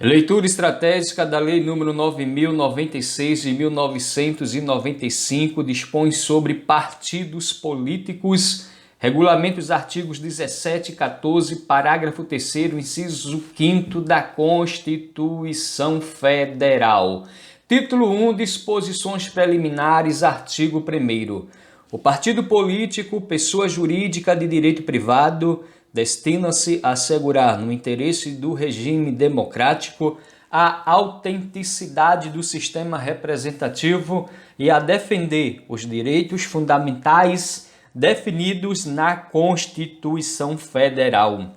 Leitura estratégica da Lei nº 9.096 de 1995 dispõe sobre partidos políticos, regulamenta os artigos 17 e 14, parágrafo 3º, inciso 5º da Constituição Federal. Título 1, disposições preliminares, artigo 1º. O partido político, pessoa jurídica de direito privado, destina-se a assegurar, no interesse do regime democrático, a autenticidade do sistema representativo e a defender os direitos fundamentais definidos na Constituição Federal.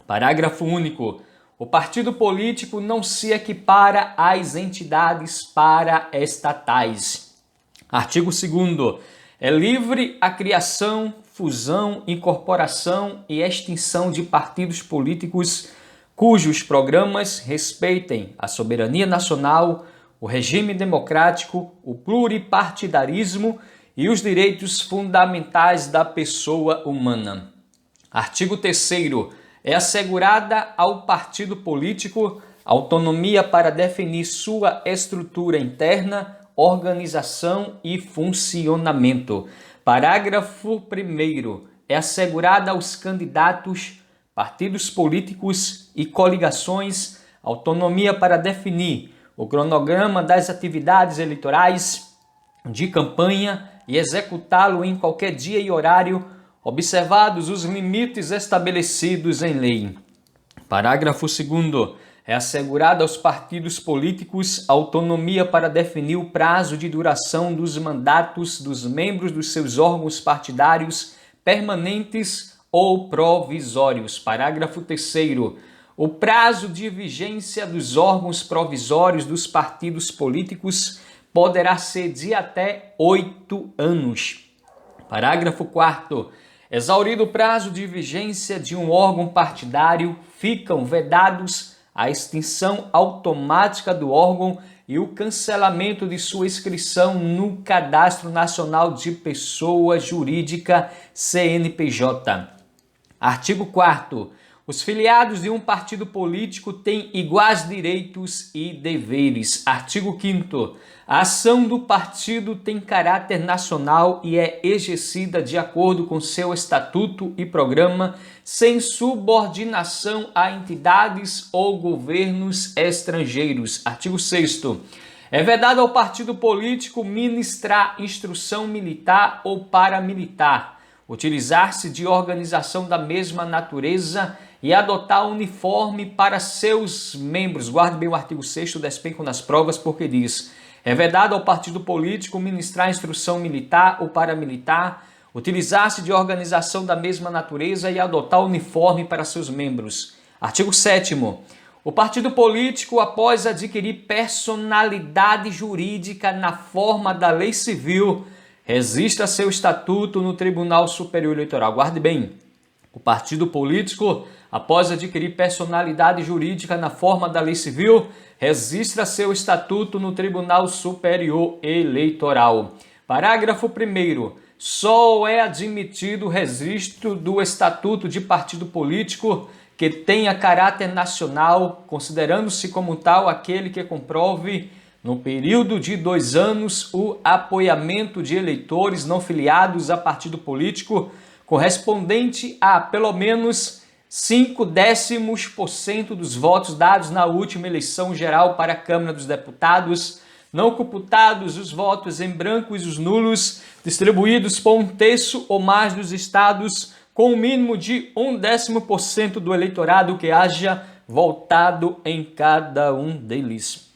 Parágrafo único. O partido político não se equipara às entidades paraestatais. Artigo 2º. É livre a criação, fusão, incorporação e extinção de partidos políticos cujos programas respeitem a soberania nacional, o regime democrático, o pluripartidarismo e os direitos fundamentais da pessoa humana. Artigo 3º. É assegurada ao partido político autonomia para definir sua estrutura interna, organização e funcionamento. Parágrafo 1º. É assegurada aos candidatos, partidos políticos e coligações autonomia para definir o cronograma das atividades eleitorais de campanha e executá-lo em qualquer dia e horário, observados os limites estabelecidos em lei. Parágrafo 2º. É assegurada aos partidos políticos autonomia para definir o prazo de duração dos mandatos dos membros dos seus órgãos partidários permanentes ou provisórios. Parágrafo 3º. O prazo de vigência dos órgãos provisórios dos partidos políticos poderá ser de até 8 anos. Parágrafo 4º. Exaurido o prazo de vigência de um órgão partidário, ficam vedados a extinção automática do órgão e o cancelamento de sua inscrição no Cadastro Nacional de Pessoa Jurídica, CNPJ. Artigo 4º. Os filiados de um partido político têm iguais direitos e deveres. Artigo 5º. A ação do partido tem caráter nacional e é exercida de acordo com seu estatuto e programa, sem subordinação a entidades ou governos estrangeiros. Artigo 6º. É vedado ao partido político ministrar instrução militar ou paramilitar, utilizar-se de organização da mesma natureza e adotar uniforme para seus membros. Guarde bem o artigo 6º, despenco nas provas, porque diz: é vedado ao partido político ministrar instrução militar ou paramilitar, utilizar-se de organização da mesma natureza e adotar uniforme para seus membros. Artigo 7º. O partido político, após adquirir personalidade jurídica na forma da lei civil, registra seu estatuto no Tribunal Superior Eleitoral. Guarde bem. O partido político, após adquirir personalidade jurídica na forma da lei civil, registra seu estatuto no Tribunal Superior Eleitoral. Parágrafo 1º. Só é admitido o registro do estatuto de partido político que tenha caráter nacional, considerando-se como tal aquele que comprove, no período de 2 anos, o apoiamento de eleitores não filiados a partido político, correspondente a pelo menos 0,5% dos votos dados na última eleição geral para a Câmara dos Deputados, não computados os votos em branco e os nulos, distribuídos por 1/3 ou mais dos estados, com o mínimo de 0,1% do eleitorado que haja votado em cada um deles.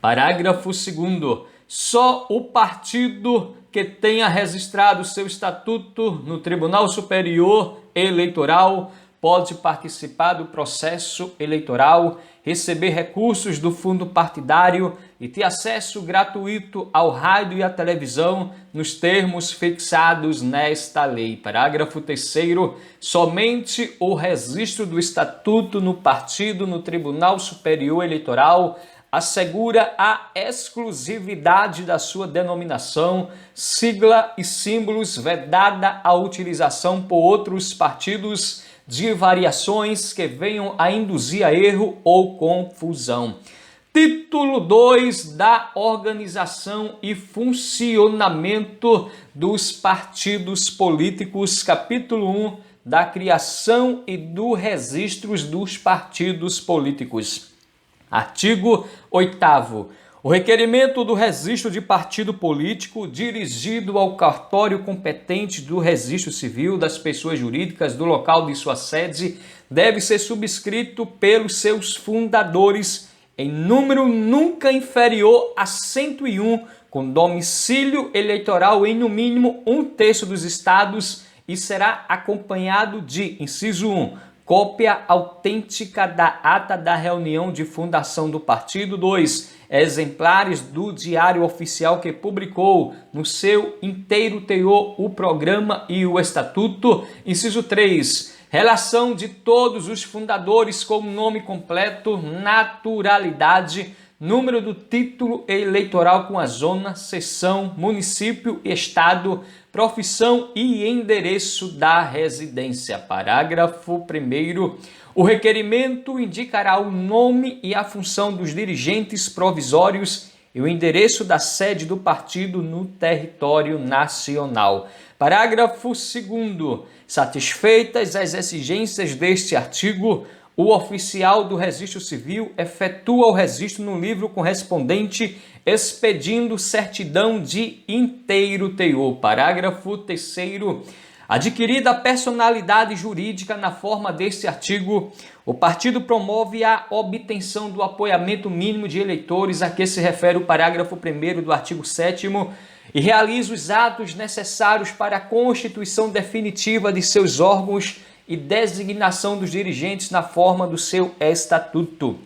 Parágrafo 2º. Só o partido que tenha registrado seu estatuto no Tribunal Superior Eleitoral pode participar do processo eleitoral, receber recursos do fundo partidário e ter acesso gratuito ao rádio e à televisão nos termos fixados nesta lei. Parágrafo 3º. Somente o registro do estatuto no partido no Tribunal Superior Eleitoral assegura a exclusividade da sua denominação, sigla e símbolos, vedada a utilização por outros partidos de variações que venham a induzir a erro ou confusão. Título 2 da organização e funcionamento dos partidos políticos, capítulo 1 da criação e do registros dos partidos políticos. Artigo 8º. O requerimento do registro de partido político dirigido ao cartório competente do registro civil das pessoas jurídicas do local de sua sede deve ser subscrito pelos seus fundadores em número nunca inferior a 101, com domicílio eleitoral em no mínimo 1/3 dos estados e será acompanhado de, inciso 1, cópia autêntica da ata da reunião de fundação do partido. 2. Exemplares do diário oficial que publicou no seu inteiro teor o programa e o estatuto. Inciso 3. Relação de todos os fundadores com nome completo, naturalidade, número do título eleitoral com a zona, seção, município, estado, profissão e endereço da residência. Parágrafo 1º. O requerimento indicará o nome e a função dos dirigentes provisórios e o endereço da sede do partido no território nacional. Parágrafo 2º. Satisfeitas as exigências deste artigo, o oficial do registro civil efetua o registro no livro correspondente, expedindo certidão de inteiro teor. Parágrafo 3º. Adquirida a personalidade jurídica na forma deste artigo, o partido promove a obtenção do apoiamento mínimo de eleitores a que se refere o parágrafo 1º do artigo 7º e realiza os atos necessários para a constituição definitiva de seus órgãos e designação dos dirigentes na forma do seu estatuto.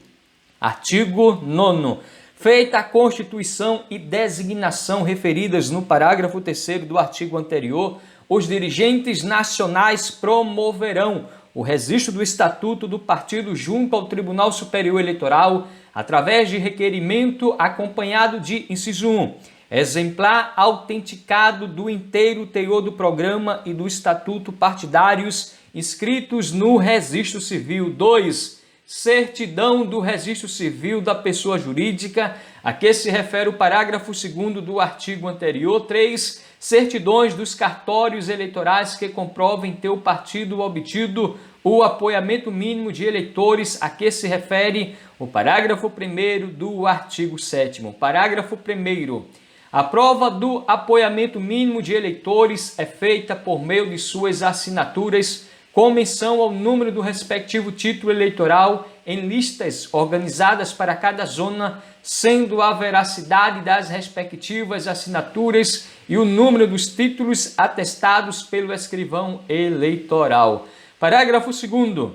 Artigo 9º. Feita a constituição e designação referidas no parágrafo 3º do artigo anterior, os dirigentes nacionais promoverão o registro do estatuto do partido junto ao Tribunal Superior Eleitoral através de requerimento acompanhado de, inciso 1, exemplar autenticado do inteiro teor do programa e do estatuto partidários inscritos no registro civil. 2. Certidão do registro civil da pessoa jurídica, a que se refere o parágrafo 2º do artigo anterior. 3. Certidões dos cartórios eleitorais que comprovem ter o partido obtido o apoiamento mínimo de eleitores, a que se refere o parágrafo 1º do artigo 7º. Parágrafo 1º. A prova do apoiamento mínimo de eleitores é feita por meio de suas assinaturas com menção ao número do respectivo título eleitoral em listas organizadas para cada zona, sendo a veracidade das respectivas assinaturas e o número dos títulos atestados pelo escrivão eleitoral. Parágrafo 2º.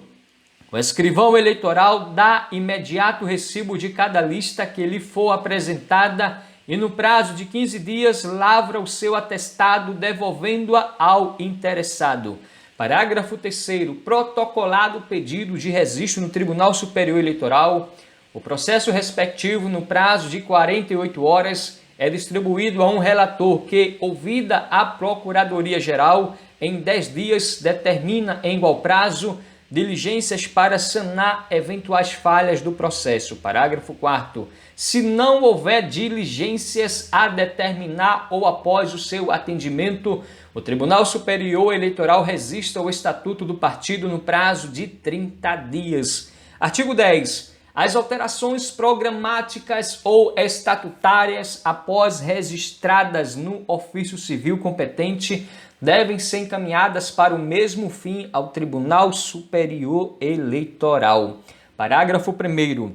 O escrivão eleitoral dá imediato recibo de cada lista que lhe for apresentada e no prazo de 15 dias lavra o seu atestado devolvendo-a ao interessado. Parágrafo 3º. Protocolado o pedido de registro no Tribunal Superior Eleitoral, o processo respectivo, no prazo de 48 horas, é distribuído a um relator que, ouvida a Procuradoria-Geral, em 10 dias, determina em igual prazo diligências para sanar eventuais falhas do processo. Parágrafo 4º. Se não houver diligências a determinar ou após o seu atendimento, o Tribunal Superior Eleitoral registra o estatuto do partido no prazo de 30 dias. Artigo 10. As alterações programáticas ou estatutárias, após registradas no ofício civil competente, devem ser encaminhadas para o mesmo fim ao Tribunal Superior Eleitoral. Parágrafo 1º.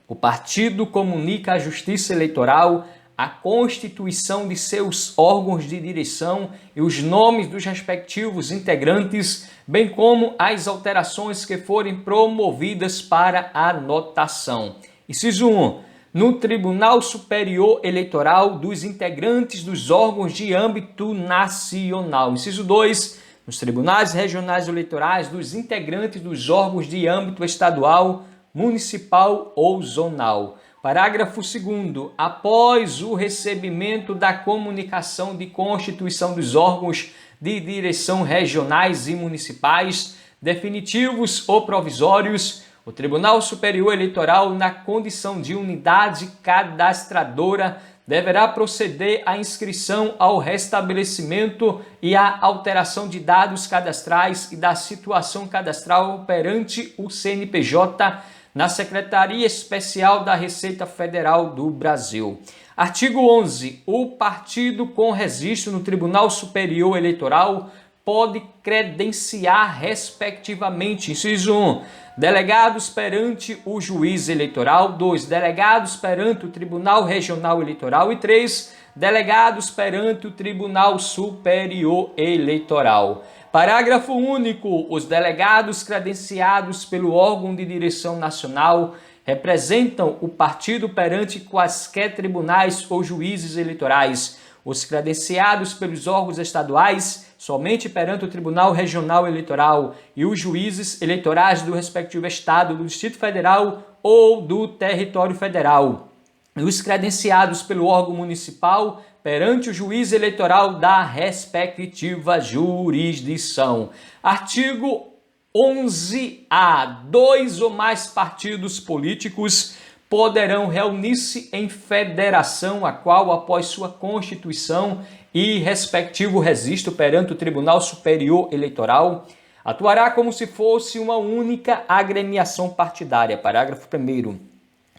O partido comunica à Justiça Eleitoral a constituição de seus órgãos de direção e os nomes dos respectivos integrantes, bem como as alterações que forem promovidas para anotação. Inciso 1. No Tribunal Superior Eleitoral dos integrantes dos órgãos de âmbito nacional. Inciso 2. Nos tribunais regionais eleitorais dos integrantes dos órgãos de âmbito estadual, municipal ou zonal. Parágrafo 2º. Após o recebimento da comunicação de constituição dos órgãos de direção regionais e municipais, definitivos ou provisórios, o Tribunal Superior Eleitoral, na condição de unidade cadastradora, deverá proceder à inscrição, ao restabelecimento e à alteração de dados cadastrais e da situação cadastral perante o CNPJ na Secretaria Especial da Receita Federal do Brasil. Artigo 11. O partido com registro no Tribunal Superior Eleitoral pode credenciar, respectivamente, inciso 1, delegados perante o juiz eleitoral, 2, delegados perante o Tribunal Regional Eleitoral e 3, delegados perante o Tribunal Superior Eleitoral. Parágrafo único. Os delegados credenciados pelo órgão de direção nacional representam o partido perante quaisquer tribunais ou juízes eleitorais. Os credenciados pelos órgãos estaduais somente perante o Tribunal Regional Eleitoral e os juízes eleitorais do respectivo estado, do Distrito Federal ou do Território Federal. E os credenciados pelo órgão municipal perante o juiz eleitoral da respectiva jurisdição. Artigo 11A. 2 ou mais partidos políticos poderão reunir-se em federação, a qual, após sua constituição e respectivo registro perante o Tribunal Superior Eleitoral, atuará como se fosse uma única agremiação partidária. Parágrafo 1º.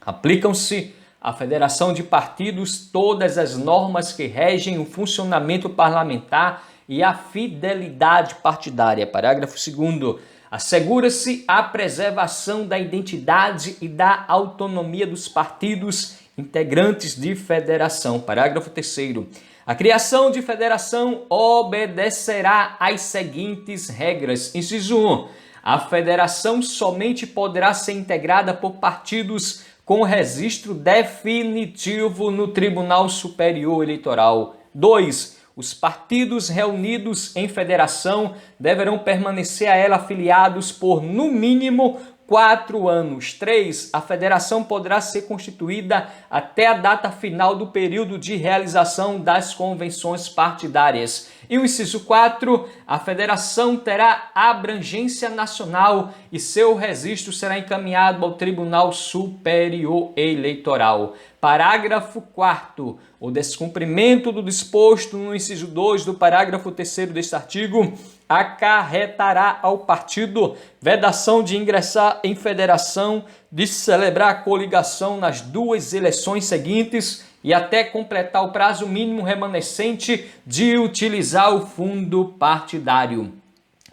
Aplicam-se à federação de partidos todas as normas que regem o funcionamento parlamentar e a fidelidade partidária. Parágrafo 2º. Assegura-se a preservação da identidade e da autonomia dos partidos integrantes de federação. Parágrafo 3º. A criação de federação obedecerá às seguintes regras. Inciso 1. A federação somente poderá ser integrada por partidos com registro definitivo no Tribunal Superior Eleitoral. 2. Os partidos reunidos em federação deverão permanecer a ela afiliados por, no mínimo, 4 anos. 3. A federação poderá ser constituída até a data final do período de realização das convenções partidárias. E o inciso 4. A federação terá abrangência nacional e seu registro será encaminhado ao Tribunal Superior Eleitoral. Parágrafo 4º. O descumprimento do disposto no inciso 2 do parágrafo 3º deste artigo acarretará ao partido vedação de ingressar em federação, de celebrar a coligação nas 2 eleições seguintes e até completar o prazo mínimo remanescente de utilizar o fundo partidário.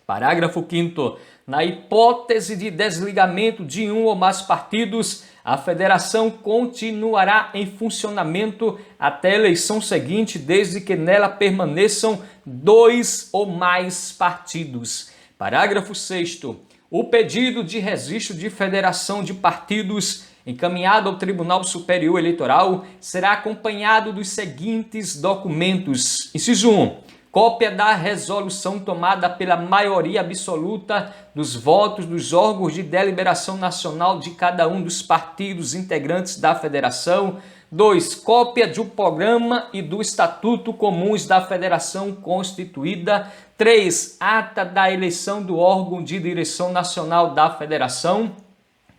Parágrafo 5º. Na hipótese de desligamento de um ou mais partidos, a federação continuará em funcionamento até a eleição seguinte, desde que nela permaneçam 2 ou mais partidos. Parágrafo 6º. O pedido de registro de federação de partidos encaminhado ao Tribunal Superior Eleitoral será acompanhado dos seguintes documentos. Inciso 1. Cópia da resolução tomada pela maioria absoluta dos votos dos órgãos de deliberação nacional de cada um dos partidos integrantes da federação. 2. Cópia do programa e do estatuto comuns da federação constituída. 3. Ata da eleição do órgão de direção nacional da federação.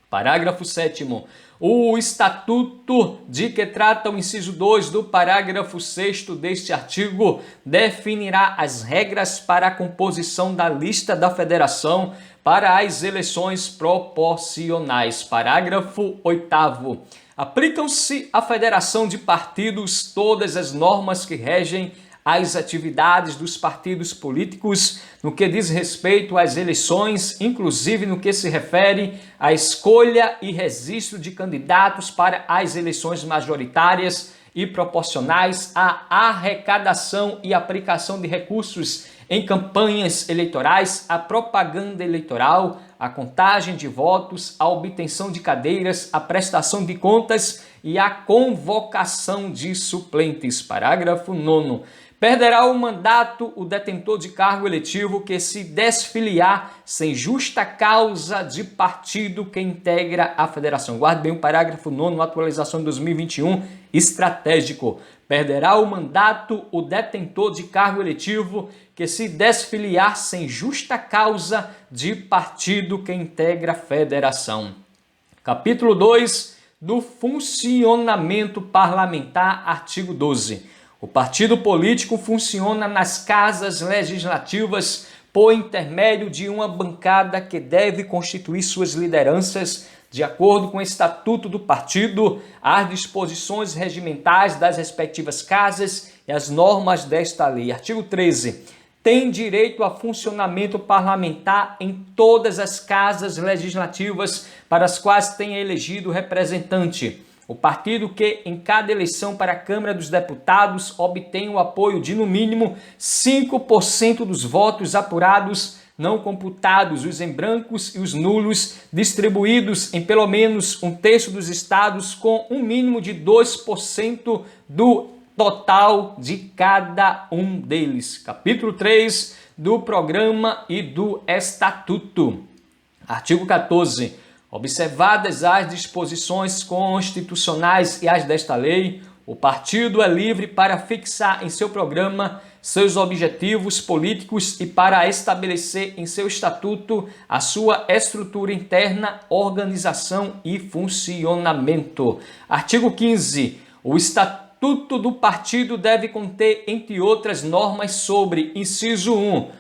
Parágrafo 7º. O estatuto de que trata o inciso 2 do parágrafo 6º deste artigo definirá as regras para a composição da lista da federação para as eleições proporcionais. Parágrafo 8º. Aplicam-se à federação de partidos todas as normas que regem as atividades dos partidos políticos no que diz respeito às eleições, inclusive no que se refere à escolha e registro de candidatos para as eleições majoritárias e proporcionais, à arrecadação e aplicação de recursos em campanhas eleitorais, à propaganda eleitoral, à contagem de votos, à obtenção de cadeiras, à prestação de contas e à convocação de suplentes. Parágrafo 9º. Perderá o mandato o detentor de cargo eletivo que se desfiliar sem justa causa de partido que integra a federação. Guarde bem o parágrafo 9º, atualização de 2021, estratégico. Perderá o mandato o detentor de cargo eletivo que se desfiliar sem justa causa de partido que integra a federação. Capítulo 2 do funcionamento parlamentar, artigo 12. O partido político funciona nas casas legislativas por intermédio de uma bancada que deve constituir suas lideranças de acordo com o estatuto do partido, as disposições regimentais das respectivas casas e as normas desta lei. Artigo 13. Tem direito a funcionamento parlamentar em todas as casas legislativas para as quais tenha elegido representante. O partido que, em cada eleição para a Câmara dos Deputados, obtém o apoio de, no mínimo, 5% dos votos apurados, não computados os em brancos e os nulos, distribuídos em pelo menos um terço dos estados, com um mínimo de 2% do total de cada um deles. Capítulo 3 do Programa e do Estatuto. Artigo 14. Observadas as disposições constitucionais e as desta lei, o partido é livre para fixar em seu programa seus objetivos políticos e para estabelecer em seu estatuto a sua estrutura interna, organização e funcionamento. Artigo 15. O estatuto do partido deve conter, entre outras normas, sobre inciso 1,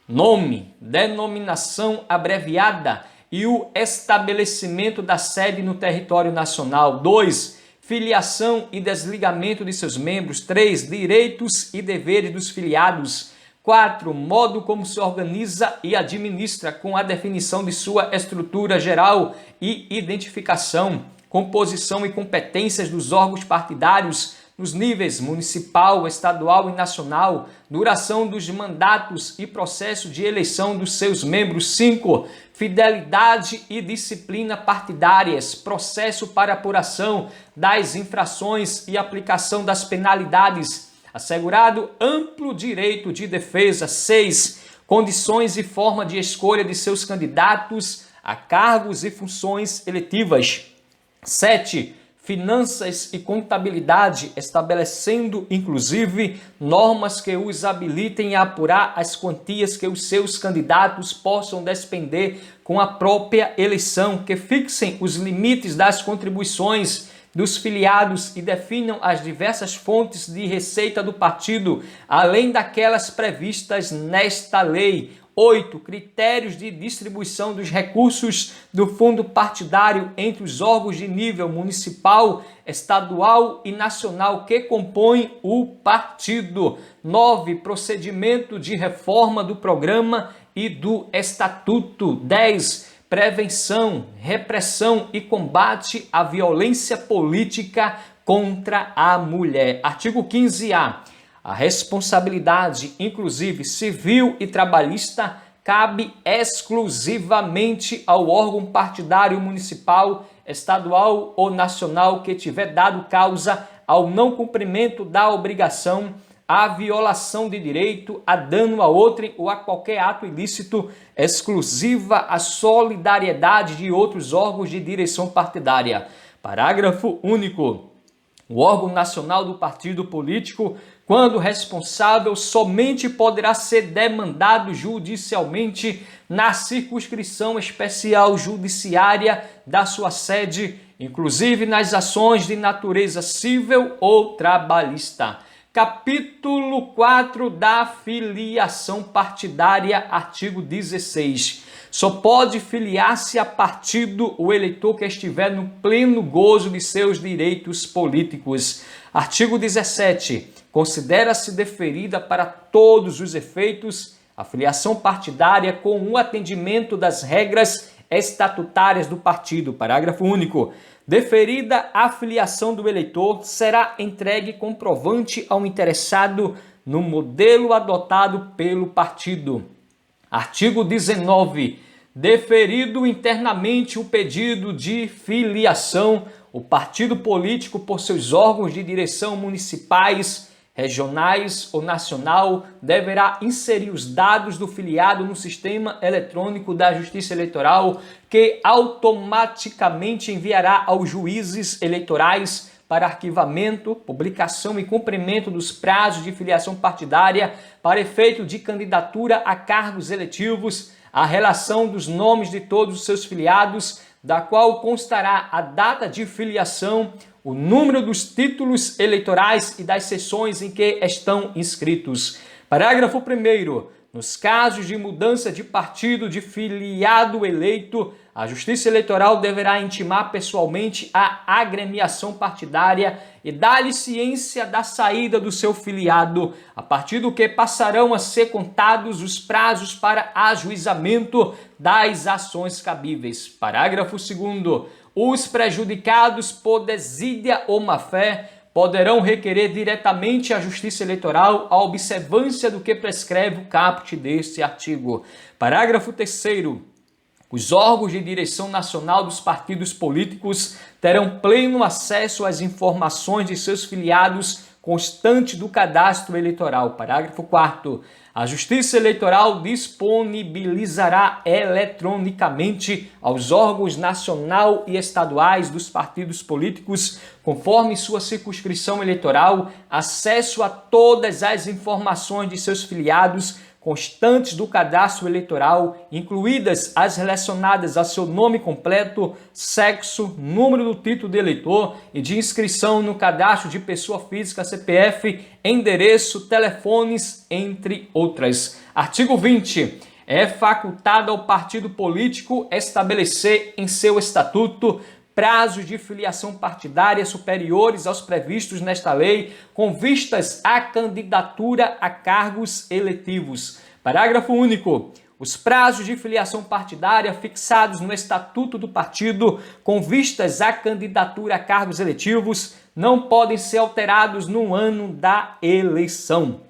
nome, denominação abreviada e o estabelecimento da sede no território nacional. 2. Filiação e desligamento de seus membros. 3. Direitos e deveres dos filiados. 4. Modo como se organiza e administra, com a definição de sua estrutura geral e identificação, composição e competências dos órgãos partidários nos níveis municipal, estadual e nacional, duração dos mandatos e processo de eleição dos seus membros. 5. Fidelidade e disciplina partidárias, processo para apuração das infrações e aplicação das penalidades, assegurado amplo direito de defesa. 6. Condições e forma de escolha de seus candidatos a cargos e funções eletivas. 7. Finanças e contabilidade, estabelecendo, inclusive, normas que os habilitem a apurar as quantias que os seus candidatos possam despender com a própria eleição, que fixem os limites das contribuições dos filiados e definam as diversas fontes de receita do partido, além daquelas previstas nesta lei. 8. Critérios de distribuição dos recursos do fundo partidário entre os órgãos de nível municipal, estadual e nacional que compõem o partido. 9. Procedimento de reforma do programa e do estatuto. 10. Prevenção, repressão e combate à violência política contra a mulher. Artigo 15-A. A responsabilidade, inclusive civil e trabalhista, cabe exclusivamente ao órgão partidário municipal, estadual ou nacional que tiver dado causa ao não cumprimento da obrigação, à violação de direito, a dano a outrem ou a qualquer ato ilícito, exclusiva à solidariedade de outros órgãos de direção partidária. Parágrafo único. O órgão nacional do partido político, quando responsável, somente poderá ser demandado judicialmente na circunscrição especial judiciária da sua sede, inclusive nas ações de natureza civil ou trabalhista. Capítulo 4 da filiação partidária, artigo 16. Só pode filiar-se a partido o eleitor que estiver no pleno gozo de seus direitos políticos. Artigo 17. Considera-se deferida para todos os efeitos a filiação partidária com o atendimento das regras estatutárias do partido. Parágrafo único. Deferida a filiação do eleitor, será entregue comprovante ao interessado no modelo adotado pelo partido. Artigo 19. Deferido internamente o pedido de filiação, o partido político, por seus órgãos de direção municipais, regionais ou nacional, deverá inserir os dados do filiado no sistema eletrônico da Justiça Eleitoral, que automaticamente enviará aos juízes eleitorais para arquivamento, publicação e cumprimento dos prazos de filiação partidária para efeito de candidatura a cargos eletivos, a relação dos nomes de todos os seus filiados, da qual constará a data de filiação, o número dos títulos eleitorais e das sessões em que estão inscritos. Parágrafo 1º. Nos casos de mudança de partido de filiado eleito, a Justiça Eleitoral deverá intimar pessoalmente a agremiação partidária e dar-lhe ciência da saída do seu filiado, a partir do que passarão a ser contados os prazos para ajuizamento das ações cabíveis. Parágrafo 2º. Os prejudicados por desídia ou má-fé poderão requerer diretamente à Justiça Eleitoral a observância do que prescreve o caput deste artigo. Parágrafo 3º. Os órgãos de direção nacional dos partidos políticos terão pleno acesso às informações de seus filiados constante do cadastro eleitoral. Parágrafo 4º. A Justiça Eleitoral disponibilizará eletronicamente aos órgãos nacional e estaduais dos partidos políticos, conforme sua circunscrição eleitoral, acesso a todas as informações de seus filiados constantes do cadastro eleitoral, incluídas as relacionadas a seu nome completo, sexo, número do título de eleitor e de inscrição no cadastro de pessoa física, CPF, endereço, telefones, entre outras. Artigo 20. É facultado ao partido político estabelecer em seu estatuto prazos de filiação partidária superiores aos previstos nesta lei, com vistas à candidatura a cargos eletivos. Parágrafo único. Os prazos de filiação partidária fixados no estatuto do partido, com vistas à candidatura a cargos eletivos, não podem ser alterados no ano da eleição.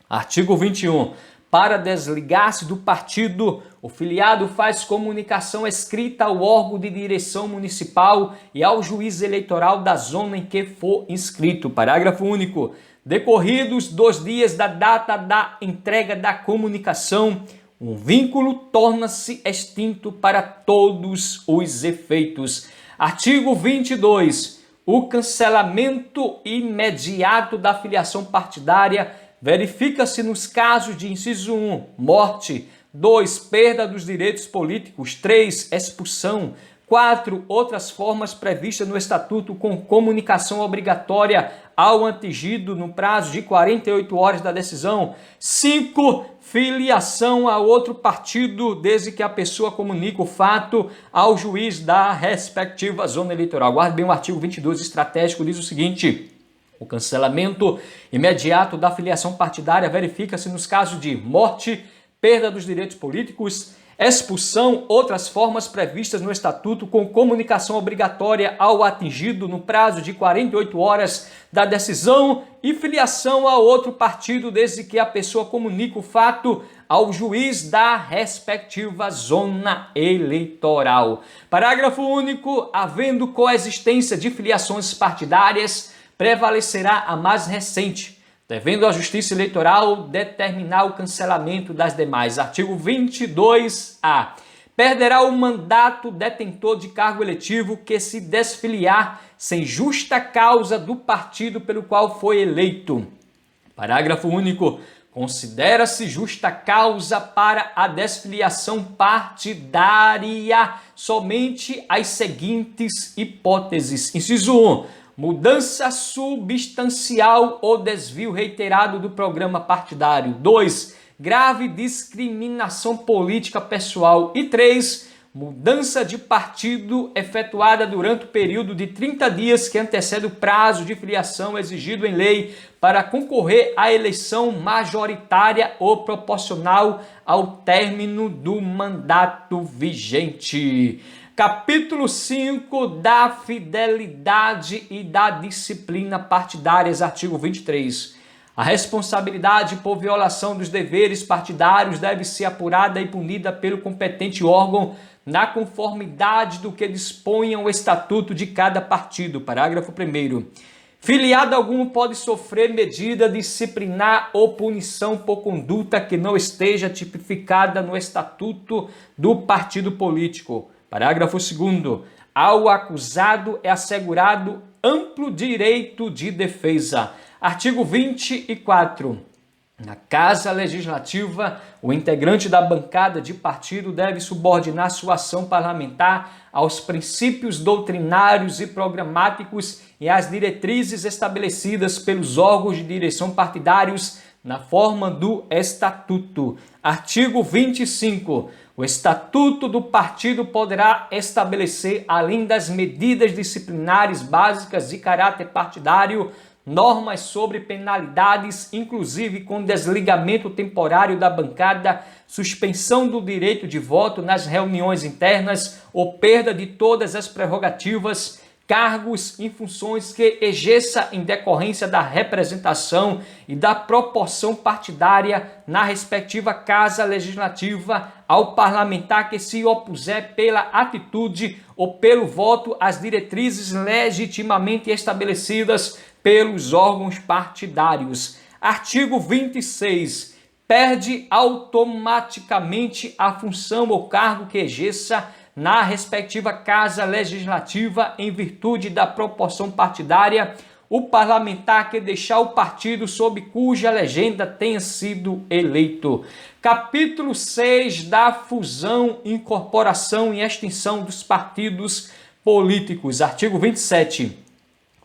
Artigo 21. Para desligar-se do partido, o filiado faz comunicação escrita ao órgão de direção municipal e ao juiz eleitoral da zona em que for inscrito. Parágrafo único. Decorridos 2 dias da data da entrega da comunicação, um vínculo torna-se extinto para todos os efeitos. Artigo 22. O cancelamento imediato da filiação partidária verifica-se nos casos de inciso 1, morte, 2, perda dos direitos políticos, 3, expulsão, 4, outras formas previstas no Estatuto com comunicação obrigatória ao antegido no prazo de 48 horas da decisão, 5, filiação a outro partido, desde que a pessoa comunique o fato ao juiz da respectiva zona eleitoral. Guarde bem o artigo 22 estratégico, diz o seguinte: o cancelamento imediato da filiação partidária verifica-se nos casos de morte, perda dos direitos políticos, expulsão, outras formas previstas no Estatuto com comunicação obrigatória ao atingido no prazo de 48 horas da decisão e filiação a outro partido, desde que a pessoa comunique o fato ao juiz da respectiva zona eleitoral. Parágrafo único. Havendo coexistência de filiações partidárias, prevalecerá a mais recente, devendo a Justiça Eleitoral determinar o cancelamento das demais. Artigo 22A. Perderá o mandato detentor de cargo eletivo que se desfiliar sem justa causa do partido pelo qual foi eleito. Parágrafo único. Considera-se justa causa para a desfiliação partidária somente as seguintes hipóteses. Inciso 1. Mudança substancial ou desvio reiterado do programa partidário. 2. Grave discriminação política pessoal. E 3. Mudança de partido efetuada durante o período de 30 dias que antecede o prazo de filiação exigido em lei para concorrer à eleição majoritária ou proporcional ao término do mandato vigente. Capítulo 5 da fidelidade e da disciplina partidárias, artigo 23. A responsabilidade por violação dos deveres partidários deve ser apurada e punida pelo competente órgão na conformidade do que disponha o estatuto de cada partido. Parágrafo 1º. Filiado algum pode sofrer medida disciplinar ou punição por conduta que não esteja tipificada no estatuto do partido político. Parágrafo 2º. Ao acusado é assegurado amplo direito de defesa. Artigo 24. Na Casa Legislativa, o integrante da bancada de partido deve subordinar sua ação parlamentar aos princípios doutrinários e programáticos e às diretrizes estabelecidas pelos órgãos de direção partidários na forma do Estatuto. Artigo 25. O Estatuto do partido poderá estabelecer, além das medidas disciplinares básicas de caráter partidário, normas sobre penalidades, inclusive com desligamento temporário da bancada, suspensão do direito de voto nas reuniões internas ou perda de todas as prerrogativas, cargos e funções que exerça em decorrência da representação e da proporção partidária na respectiva Casa Legislativa ao parlamentar que se opuser pela atitude ou pelo voto às diretrizes legitimamente estabelecidas pelos órgãos partidários. Artigo 26. Perde automaticamente a função ou cargo que exerça na respectiva Casa Legislativa em virtude da proporção partidária o parlamentar que deixar o partido sob cuja legenda tenha sido eleito. Capítulo 6 da fusão, incorporação e extinção dos partidos políticos. Artigo 27.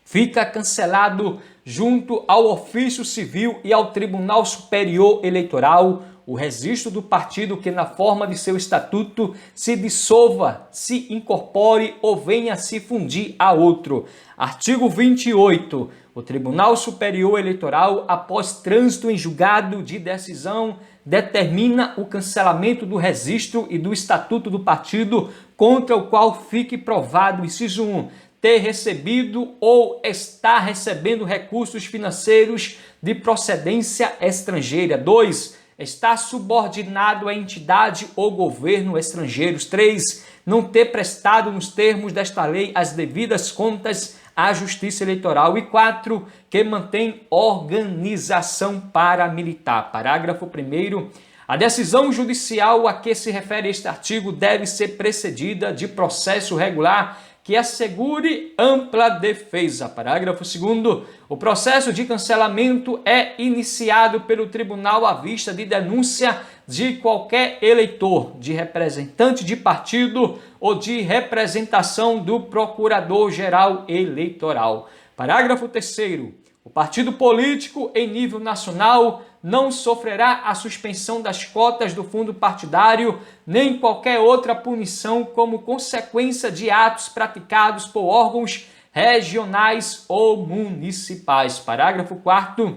Fica cancelado junto ao Ofício Civil e ao Tribunal Superior Eleitoral o registro do partido que na forma de seu estatuto se dissolva, se incorpore ou venha a se fundir a outro. Artigo 28. O Tribunal Superior Eleitoral, após trânsito em julgado de decisão, determina o cancelamento do registro e do estatuto do partido contra o qual fique provado, inciso 1, ter recebido ou estar recebendo recursos financeiros de procedência estrangeira. 2. Estar subordinado à entidade ou governo estrangeiros. 3. Não ter prestado nos termos desta lei as devidas contas à Justiça Eleitoral. E 4. Que mantém organização paramilitar. Parágrafo 1º. A decisão judicial a que se refere este artigo deve ser precedida de processo regular que assegure ampla defesa. Parágrafo 2º. O processo de cancelamento é iniciado pelo tribunal à vista de denúncia de qualquer eleitor, de representante de partido ou de representação do Procurador-Geral Eleitoral. Parágrafo 3º. O partido político em nível nacional não sofrerá a suspensão das cotas do fundo partidário nem qualquer outra punição como consequência de atos praticados por órgãos regionais ou municipais. Parágrafo 4º.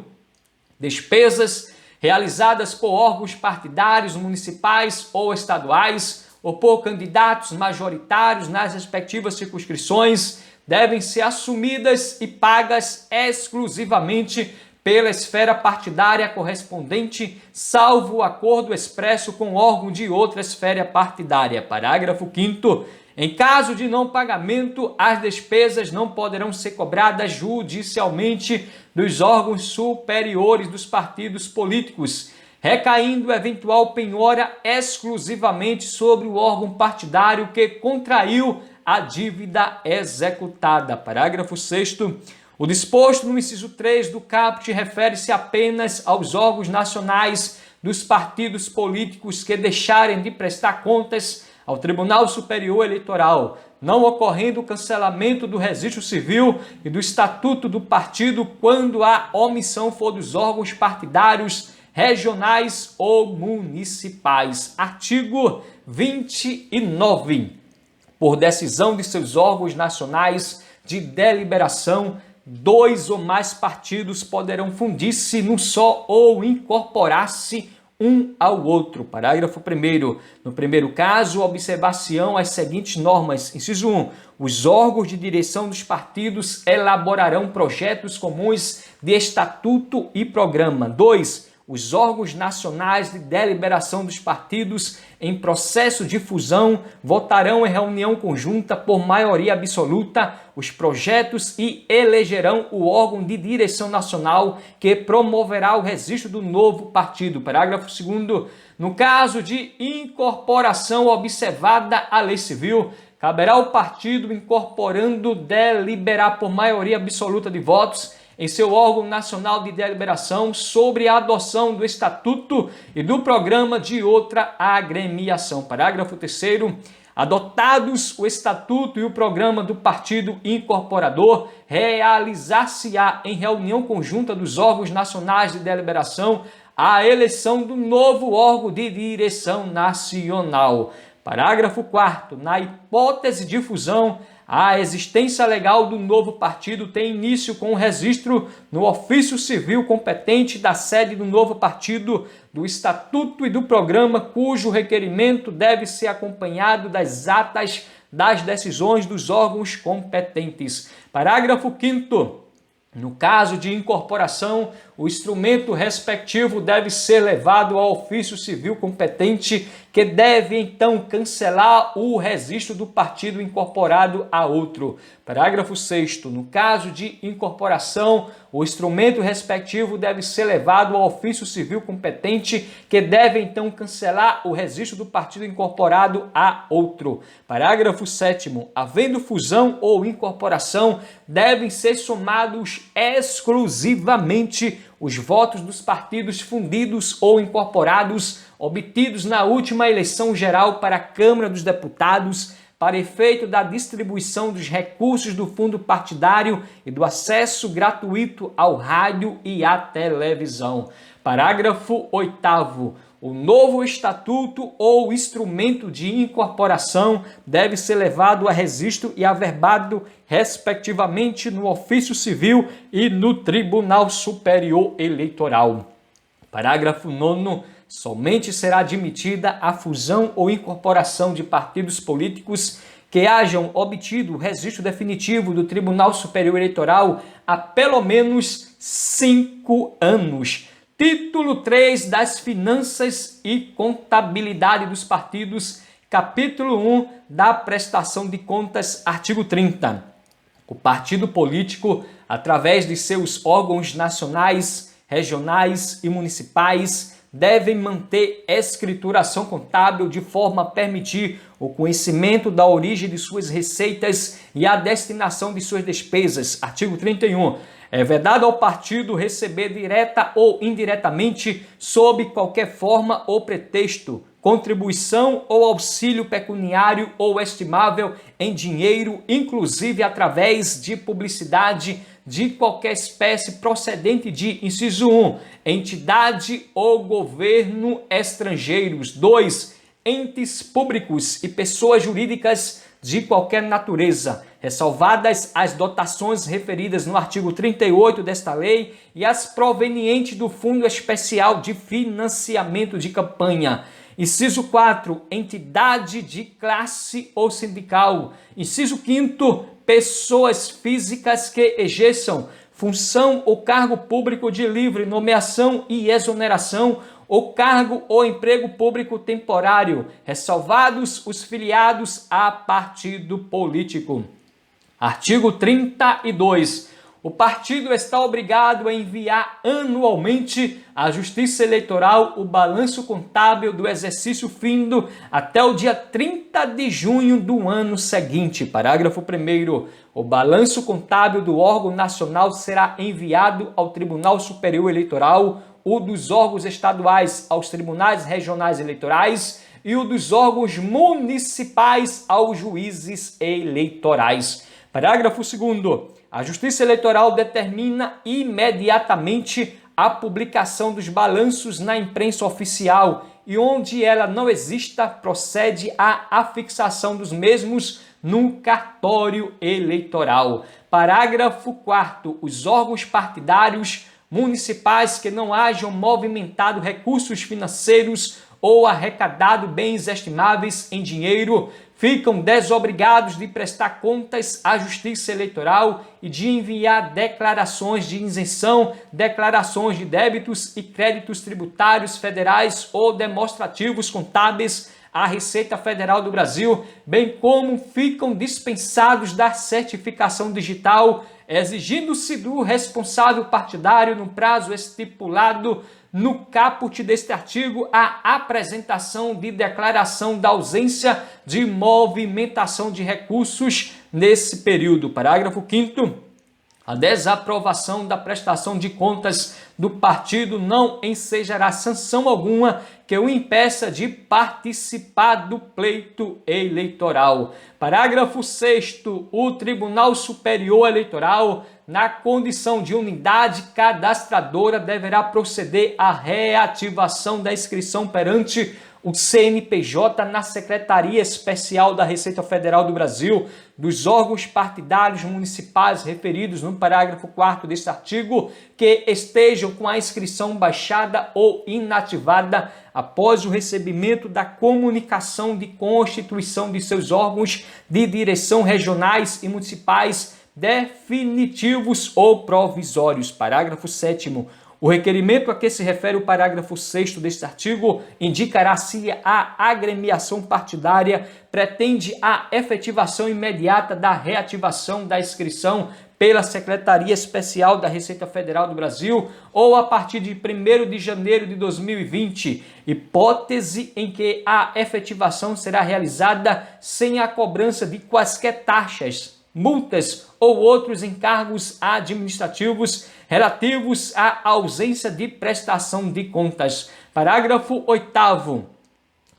Despesas realizadas por órgãos partidários municipais ou estaduais ou por candidatos majoritários nas respectivas circunscrições devem ser assumidas e pagas exclusivamente pela esfera partidária correspondente, salvo o acordo expresso com órgão de outra esfera partidária. Parágrafo 5º. Em caso de não pagamento, as despesas não poderão ser cobradas judicialmente dos órgãos superiores dos partidos políticos, recaindo eventual penhora exclusivamente sobre o órgão partidário que contraiu a dívida executada. Parágrafo 6º. O disposto no inciso 3 do caput refere-se apenas aos órgãos nacionais dos partidos políticos que deixarem de prestar contas ao Tribunal Superior Eleitoral, não ocorrendo o cancelamento do registro civil e do estatuto do partido quando a omissão for dos órgãos partidários regionais ou municipais. Artigo 29. Por decisão de seus órgãos nacionais de deliberação, 2 ou mais partidos poderão fundir-se num só ou incorporar-se um ao outro. Parágrafo 1º. No primeiro caso, observar-se-ão as seguintes normas. Inciso 1. Os órgãos de direção dos partidos elaborarão projetos comuns de estatuto e programa. 2. Os órgãos nacionais de deliberação dos partidos em processo de fusão votarão em reunião conjunta por maioria absoluta os projetos e elegerão o órgão de direção nacional que promoverá o registro do novo partido. Parágrafo 2º. No caso de incorporação observada a lei civil, caberá ao partido, incorporando, deliberar por maioria absoluta de votos em seu órgão nacional de deliberação sobre a adoção do estatuto e do programa de outra agremiação. Parágrafo 3º. Adotados o estatuto e o programa do partido incorporador, realizar-se-á em reunião conjunta dos órgãos nacionais de deliberação a eleição do novo órgão de direção nacional. Parágrafo 4º. Na hipótese de fusão, a existência legal do novo partido tem início com o registro no ofício civil competente da sede do novo partido, do estatuto e do programa, cujo requerimento deve ser acompanhado das atas das decisões dos órgãos competentes. Parágrafo 5º. No caso de incorporação, o instrumento respectivo deve ser levado ao ofício civil competente, que deve então cancelar o registro do partido incorporado a outro. Parágrafo 6º. No caso de incorporação, o instrumento respectivo deve ser levado ao ofício civil competente, que deve então cancelar o registro do partido incorporado a outro. Parágrafo 7º. Havendo fusão ou incorporação, devem ser somados exclusivamente os votos dos partidos fundidos ou incorporados obtidos na última eleição geral para a Câmara dos Deputados, para efeito da distribuição dos recursos do fundo partidário e do acesso gratuito ao rádio e à televisão. Parágrafo 8º. O novo estatuto ou instrumento de incorporação deve ser levado a registro e averbado, respectivamente, no ofício civil e no Tribunal Superior Eleitoral. Parágrafo 9º. Somente será admitida a fusão ou incorporação de partidos políticos que hajam obtido o registro definitivo do Tribunal Superior Eleitoral há pelo menos 5 anos. Título 3 das Finanças e Contabilidade dos Partidos, capítulo 1 da Prestação de Contas, artigo 30. O partido político, através de seus órgãos nacionais, regionais e municipais, devem manter escrituração contábil de forma a permitir o conhecimento da origem de suas receitas e a destinação de suas despesas. Artigo 31. É vedado ao partido receber direta ou indiretamente, sob qualquer forma ou pretexto, contribuição ou auxílio pecuniário ou estimável em dinheiro, inclusive através de publicidade de qualquer espécie procedente de, inciso 1, entidade ou governo estrangeiros. 2, entes públicos e pessoas jurídicas de qualquer natureza, ressalvadas as dotações referidas no artigo 38 desta lei e as provenientes do Fundo Especial de Financiamento de Campanha. Inciso 4, entidade de classe ou sindical. Inciso 5º, pessoas físicas que exerçam função ou cargo público de livre nomeação e exoneração ou cargo ou emprego público temporário, ressalvados os filiados a partido político. Artigo 32. O partido está obrigado a enviar anualmente à Justiça Eleitoral o balanço contábil do exercício findo até o dia 30 de junho do ano seguinte. Parágrafo 1º. O balanço contábil do órgão nacional será enviado ao Tribunal Superior Eleitoral, o dos órgãos estaduais aos tribunais regionais eleitorais e o dos órgãos municipais aos juízes eleitorais. Parágrafo 2º. A Justiça Eleitoral determina imediatamente a publicação dos balanços na imprensa oficial e, onde ela não exista, procede à afixação dos mesmos no cartório eleitoral. Parágrafo 4º. Os órgãos partidários municipais que não hajam movimentado recursos financeiros ou arrecadado bens estimáveis em dinheiro ficam desobrigados de prestar contas à Justiça Eleitoral e de enviar declarações de isenção, declarações de débitos e créditos tributários federais ou demonstrativos contábeis à Receita Federal do Brasil, bem como ficam dispensados da certificação digital, exigindo-se do responsável partidário, no prazo estipulado no caput deste artigo, a apresentação de declaração da ausência de movimentação de recursos nesse período. Parágrafo 5º. A desaprovação da prestação de contas do partido não ensejará sanção alguma que o impeça de participar do pleito eleitoral. Parágrafo 6º. O Tribunal Superior Eleitoral, na condição de unidade cadastradora, deverá proceder à reativação da inscrição perante o CNPJ na Secretaria Especial da Receita Federal do Brasil dos órgãos partidários municipais referidos no parágrafo 4º deste artigo, que estejam com a inscrição baixada ou inativada após o recebimento da comunicação de constituição de seus órgãos de direção regionais e municipais definitivos ou provisórios. Parágrafo 7º. O requerimento a que se refere o parágrafo 6º deste artigo indicará se a agremiação partidária pretende a efetivação imediata da reativação da inscrição pela Secretaria Especial da Receita Federal do Brasil ou a partir de 1º de janeiro de 2020, hipótese em que a efetivação será realizada sem a cobrança de quaisquer taxas, multas ou outros encargos administrativos relativos à ausência de prestação de contas. Parágrafo 8º.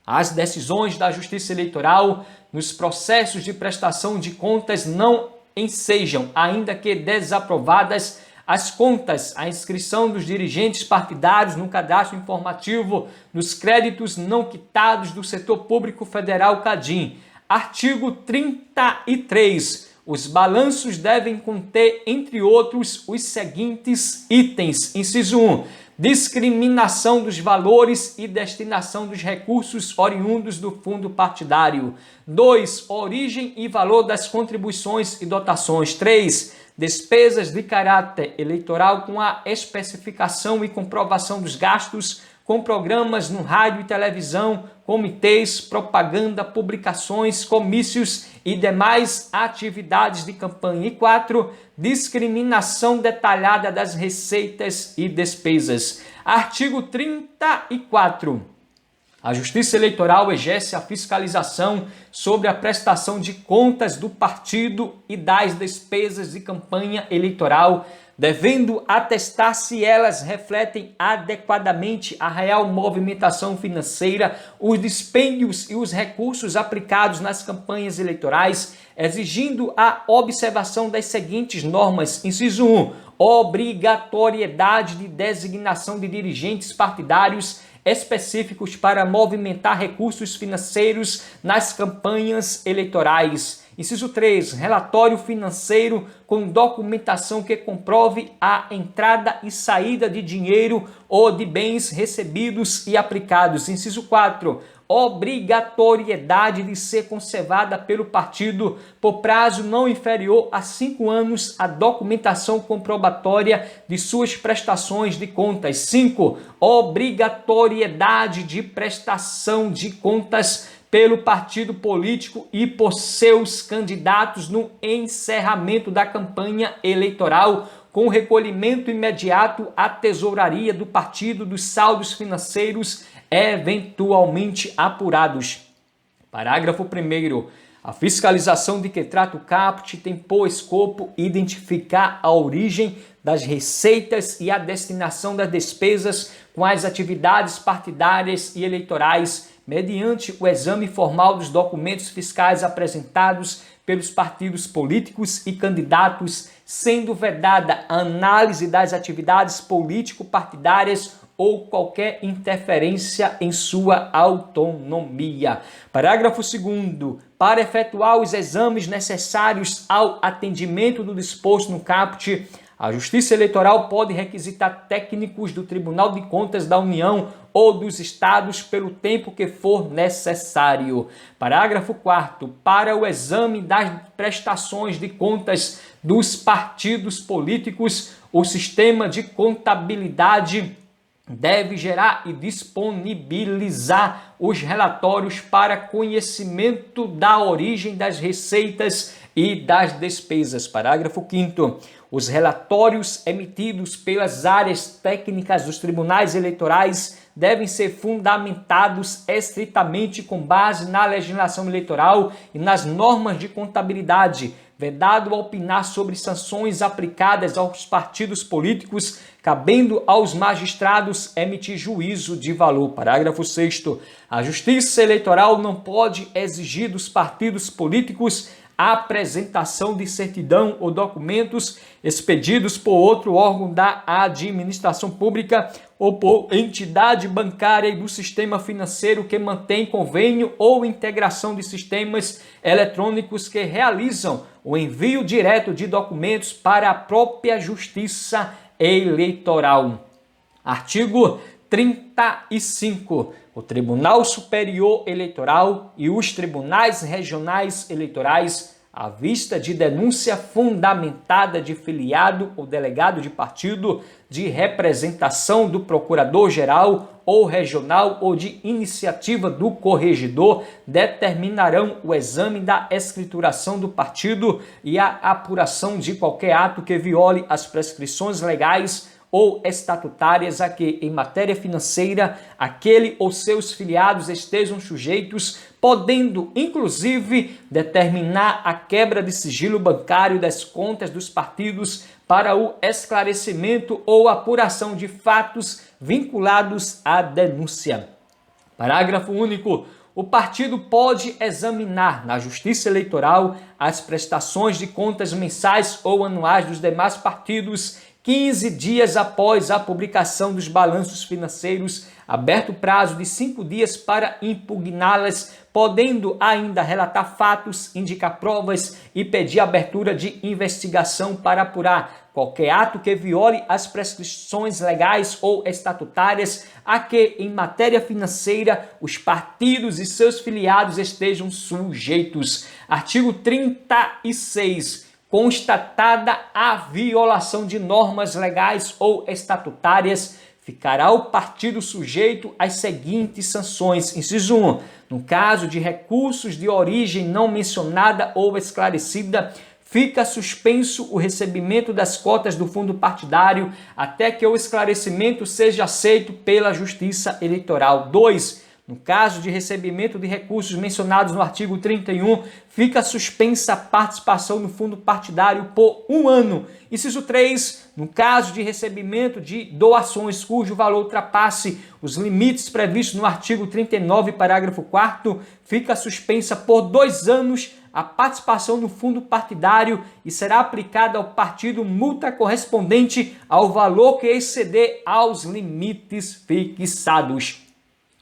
As decisões da Justiça Eleitoral nos processos de prestação de contas não ensejam, ainda que desaprovadas, as contas, a inscrição dos dirigentes partidários no cadastro informativo dos créditos não quitados do setor público federal CADIM. Artigo 33. Os balanços devem conter, entre outros, os seguintes itens. Inciso 1. Discriminação dos valores e destinação dos recursos oriundos do fundo partidário. 2. Origem e valor das contribuições e dotações. 3. Despesas de caráter eleitoral com a especificação e comprovação dos gastos com programas no rádio e televisão, comitês, propaganda, publicações, comícios e demais atividades de campanha. E 4. Discriminação detalhada das receitas e despesas. Artigo 34. A Justiça Eleitoral exerce a fiscalização sobre a prestação de contas do partido e das despesas de campanha eleitoral, devendo atestar se elas refletem adequadamente a real movimentação financeira, os dispêndios e os recursos aplicados nas campanhas eleitorais, exigindo a observação das seguintes normas. Inciso 1. Obrigatoriedade de designação de dirigentes partidários específicos para movimentar recursos financeiros nas campanhas eleitorais. Inciso 3. Relatório financeiro com documentação que comprove a entrada e saída de dinheiro ou de bens recebidos e aplicados. Inciso 4. Obrigatoriedade de ser conservada pelo partido por prazo não inferior a 5 anos a documentação comprobatória de suas prestações de contas. 5. Obrigatoriedade de prestação de contas pelo partido político e por seus candidatos no encerramento da campanha eleitoral, com recolhimento imediato à tesouraria do partido dos saldos financeiros eventualmente apurados. Parágrafo 1º. A fiscalização de que trata o caput tem por escopo identificar a origem das receitas e a destinação das despesas com as atividades partidárias e eleitorais, mediante o exame formal dos documentos fiscais apresentados pelos partidos políticos e candidatos, sendo vedada a análise das atividades político-partidárias ou qualquer interferência em sua autonomia. Parágrafo 2º. Para efetuar os exames necessários ao atendimento do disposto no caput, a Justiça Eleitoral pode requisitar técnicos do Tribunal de Contas da União ou dos Estados pelo tempo que for necessário. Parágrafo 4º. Para o exame das prestações de contas dos partidos políticos, o sistema de contabilidade deve gerar e disponibilizar os relatórios para conhecimento da origem das receitas e das despesas. Parágrafo 5º. Os relatórios emitidos pelas áreas técnicas dos tribunais eleitorais devem ser fundamentados estritamente com base na legislação eleitoral e nas normas de contabilidade, vedado opinar sobre sanções aplicadas aos partidos políticos, cabendo aos magistrados emitir juízo de valor. Parágrafo 6º. A Justiça Eleitoral não pode exigir dos partidos políticos a apresentação de certidão ou documentos expedidos por outro órgão da administração pública ou por entidade bancária e do sistema financeiro que mantém convênio ou integração de sistemas eletrônicos que realizam o envio direto de documentos para a própria Justiça Eleitoral. Artigo 35. O Tribunal Superior Eleitoral e os tribunais regionais eleitorais, à vista de denúncia fundamentada de filiado ou delegado de partido, de representação do procurador-geral ou regional ou de iniciativa do corregedor, determinarão o exame da escrituração do partido e a apuração de qualquer ato que viole as prescrições legais ou estatutárias a que, em matéria financeira, aquele ou seus filiados estejam sujeitos, podendo, inclusive, determinar a quebra de sigilo bancário das contas dos partidos para o esclarecimento ou apuração de fatos vinculados à denúncia. Parágrafo único. O partido pode examinar na Justiça Eleitoral as prestações de contas mensais ou anuais dos demais partidos 15 dias após a publicação dos balanços financeiros, aberto prazo de 5 dias para impugná-las, podendo ainda relatar fatos, indicar provas e pedir abertura de investigação para apurar qualquer ato que viole as prescrições legais ou estatutárias a que, em matéria financeira, os partidos e seus filiados estejam sujeitos. Artigo 36. Constatada a violação de normas legais ou estatutárias, ficará o partido sujeito às seguintes sanções. Inciso 1. No caso de recursos de origem não mencionada ou esclarecida, fica suspenso o recebimento das cotas do fundo partidário até que o esclarecimento seja aceito pela Justiça Eleitoral. 2. No caso de recebimento de recursos mencionados no artigo 31, fica suspensa a participação no fundo partidário por 1 ano. Inciso 3. No caso de recebimento de doações cujo valor ultrapasse os limites previstos no artigo 39, parágrafo 4º, fica suspensa por 2 anos a participação no fundo partidário e será aplicada ao partido multa correspondente ao valor que exceder aos limites fixados.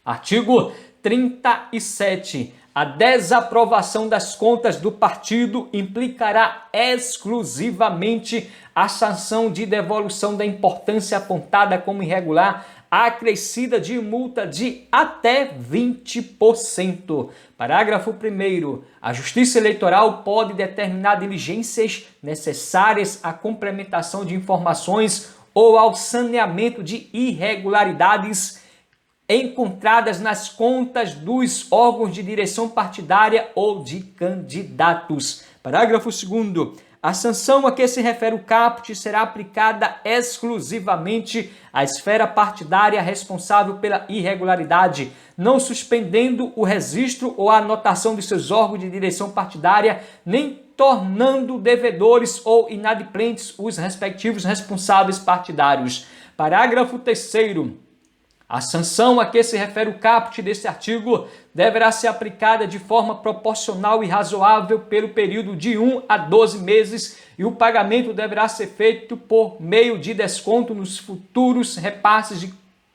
Artigo 37. A desaprovação das contas do partido implicará exclusivamente a sanção de devolução da importância apontada como irregular, acrescida de multa de até 20%. Parágrafo 1º. A Justiça Eleitoral pode determinar diligências necessárias à complementação de informações ou ao saneamento de irregularidades encontradas nas contas dos órgãos de direção partidária ou de candidatos. Parágrafo 2º. A sanção a que se refere o caput será aplicada exclusivamente à esfera partidária responsável pela irregularidade, não suspendendo o registro ou a anotação de seus órgãos de direção partidária, nem tornando devedores ou inadimplentes os respectivos responsáveis partidários. Parágrafo 3º. A sanção a que se refere o caput deste artigo deverá ser aplicada de forma proporcional e razoável pelo período de 1 a 12 meses e o pagamento deverá ser feito por meio de desconto nos futuros repasses de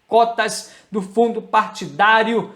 cotas do fundo partidário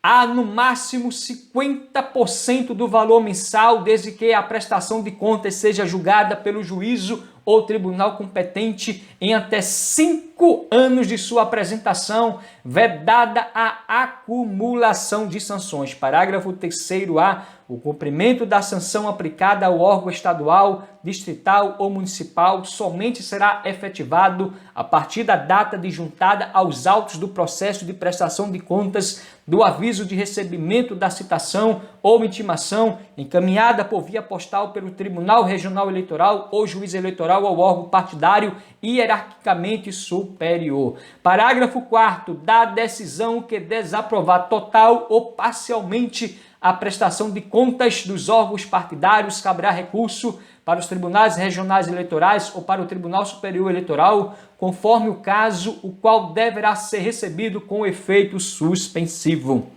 a no máximo 50% do valor mensal, desde que a prestação de contas seja julgada pelo juízo ou tribunal competente em até 5 5 anos de sua apresentação, vedada a acumulação de sanções. Parágrafo 3º-A. O cumprimento da sanção aplicada ao órgão estadual, distrital ou municipal somente será efetivado a partir da data de juntada aos autos do processo de prestação de contas do aviso de recebimento da citação ou intimação encaminhada por via postal pelo Tribunal Regional Eleitoral ou juiz eleitoral ao órgão partidário hierarquicamente superior. Parágrafo 4º. Da decisão que desaprovar total ou parcialmente a prestação de contas dos órgãos partidários, caberá recurso para os tribunais regionais eleitorais ou para o Tribunal Superior Eleitoral, conforme o caso, o qual deverá ser recebido com efeito suspensivo.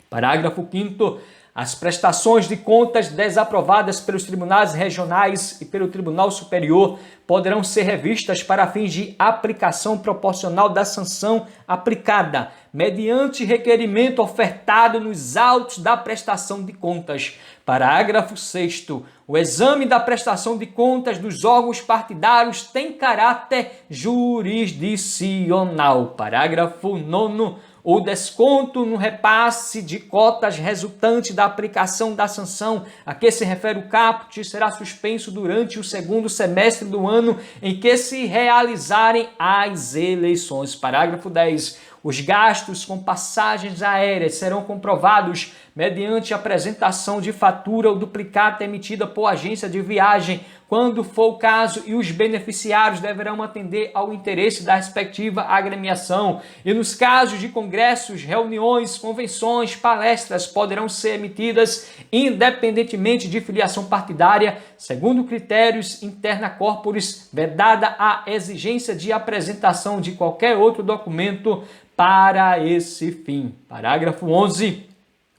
Parágrafo 5º. As prestações de contas desaprovadas pelos tribunais regionais e pelo Tribunal Superior poderão ser revistas para fins de aplicação proporcional da sanção aplicada, mediante requerimento ofertado nos autos da prestação de contas. Parágrafo 6º. O exame da prestação de contas dos órgãos partidários tem caráter jurisdicional. Parágrafo 9º. O desconto no repasse de cotas resultante da aplicação da sanção a que se refere o caput será suspenso durante o segundo semestre do ano em que se realizarem as eleições. Parágrafo 10. Os gastos com passagens aéreas serão comprovados mediante apresentação de fatura ou duplicata emitida por agência de viagem, quando for o caso, e os beneficiários deverão atender ao interesse da respectiva agremiação. E nos casos de congressos, reuniões, convenções, palestras, poderão ser emitidas independentemente de filiação partidária, segundo critérios interna corporis, vedada a exigência de apresentação de qualquer outro documento para esse fim. Parágrafo 11.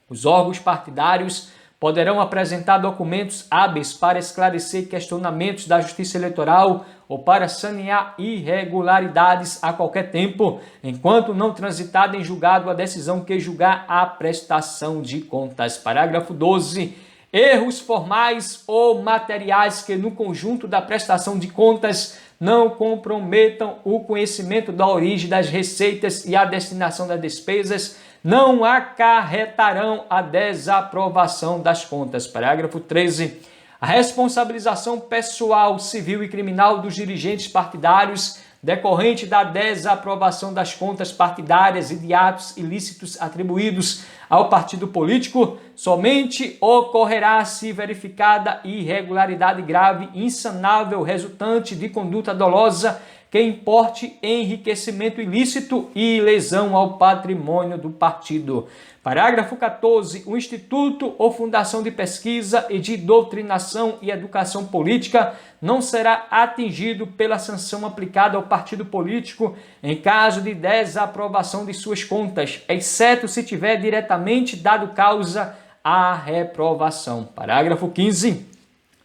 Os órgãos partidários poderão apresentar documentos hábeis para esclarecer questionamentos da Justiça Eleitoral ou para sanear irregularidades a qualquer tempo, enquanto não transitada em julgado a decisão que julgar a prestação de contas. Parágrafo 12. Erros formais ou materiais que no conjunto da prestação de contas não comprometam o conhecimento da origem das receitas e a destinação das despesas não acarretarão a desaprovação das contas. Parágrafo 13. A responsabilização pessoal, civil e criminal dos dirigentes partidários decorrente da desaprovação das contas partidárias e de atos ilícitos atribuídos ao partido político somente ocorrerá se verificada irregularidade grave, insanável, resultante de conduta dolosa que importe enriquecimento ilícito e lesão ao patrimônio do partido. Parágrafo 14. O Instituto ou Fundação de Pesquisa e de Doutrinação e Educação Política não será atingido pela sanção aplicada ao partido político em caso de desaprovação de suas contas, exceto se tiver diretamente dado causa à reprovação. Parágrafo 15.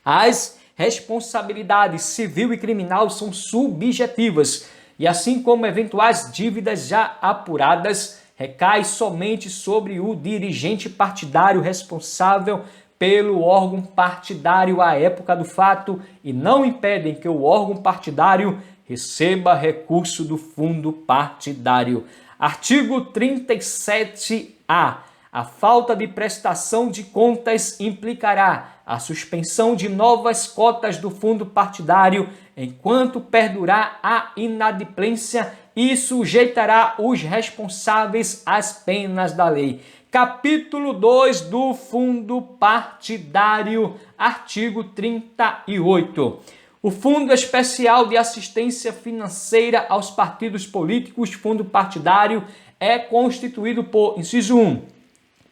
As responsabilidades civil e criminal são subjetivas e, assim como eventuais dívidas já apuradas, recai somente sobre o dirigente partidário responsável pelo órgão partidário à época do fato e não impedem que o órgão partidário receba recurso do fundo partidário. Artigo 37-A. A falta de prestação de contas implicará a suspensão de novas cotas do fundo partidário enquanto perdurar a inadimplência e sujeitará os responsáveis às penas da lei. Capítulo 2 do Fundo Partidário, artigo 38. O Fundo Especial de Assistência Financeira aos Partidos Políticos, Fundo Partidário, é constituído por, inciso 1,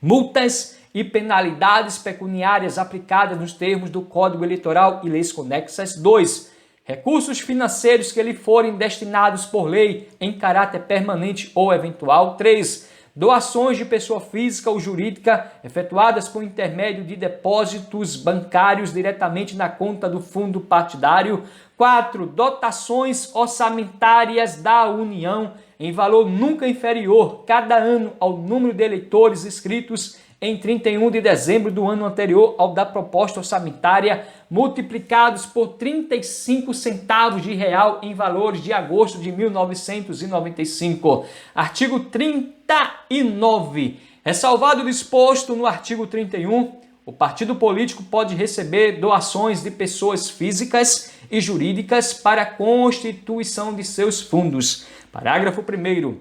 multas e penalidades pecuniárias aplicadas nos termos do Código Eleitoral e leis conexas. 2. Recursos financeiros que lhe forem destinados por lei em caráter permanente ou eventual. 3. Doações de pessoa física ou jurídica efetuadas por intermédio de depósitos bancários diretamente na conta do fundo partidário. 4. Dotações orçamentárias da União em valor nunca inferior cada ano ao número de eleitores inscritos em 31 de dezembro do ano anterior ao da proposta orçamentária, multiplicados por 35 centavos de real em valores de agosto de 1995. Artigo 39. Ressalvado o disposto no artigo 31, o partido político pode receber doações de pessoas físicas e jurídicas para a constituição de seus fundos. Parágrafo 1º.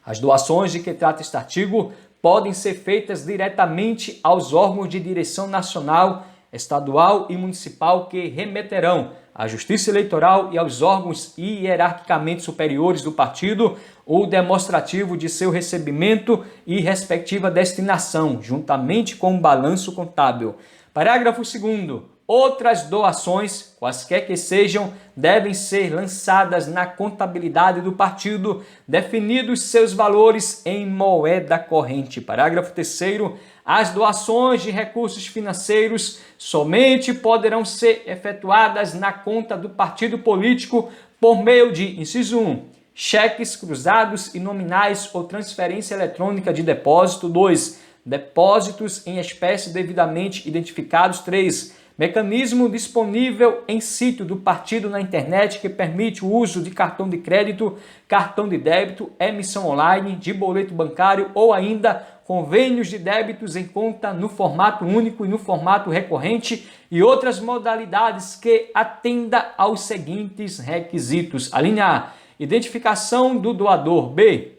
As doações de que trata este artigo podem ser feitas diretamente aos órgãos de direção nacional, estadual e municipal que remeterão à Justiça Eleitoral e aos órgãos hierarquicamente superiores do partido o demonstrativo de seu recebimento e respectiva destinação, juntamente com o balanço contábil. Parágrafo 2º. Outras doações, quaisquer que sejam, devem ser lançadas na contabilidade do partido, definidos seus valores em moeda corrente. Parágrafo 3º. As doações de recursos financeiros somente poderão ser efetuadas na conta do partido político por meio de, inciso 1, cheques cruzados e nominais ou transferência eletrônica de depósito. 2, depósitos em espécie devidamente identificados. 3, mecanismo disponível em sítio do partido na internet que permite o uso de cartão de crédito, cartão de débito, emissão online, de boleto bancário ou ainda convênios de débitos em conta no formato único e no formato recorrente e outras modalidades que atenda aos seguintes requisitos. A linha A, identificação do doador. B,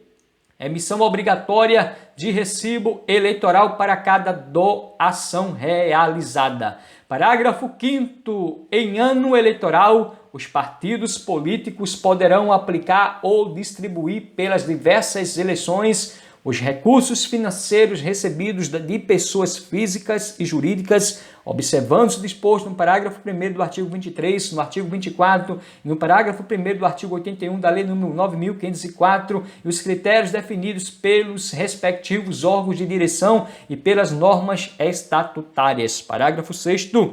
emissão obrigatória de recibo eleitoral para cada doação realizada. Parágrafo 5º. Em ano eleitoral, os partidos políticos poderão aplicar ou distribuir pelas diversas eleições os recursos financeiros recebidos de pessoas físicas e jurídicas, observando-se disposto no parágrafo 1º do artigo 23, no artigo 24 e no parágrafo 1º do artigo 81 da Lei nº 9.504 e os critérios definidos pelos respectivos órgãos de direção e pelas normas estatutárias. Parágrafo 6º.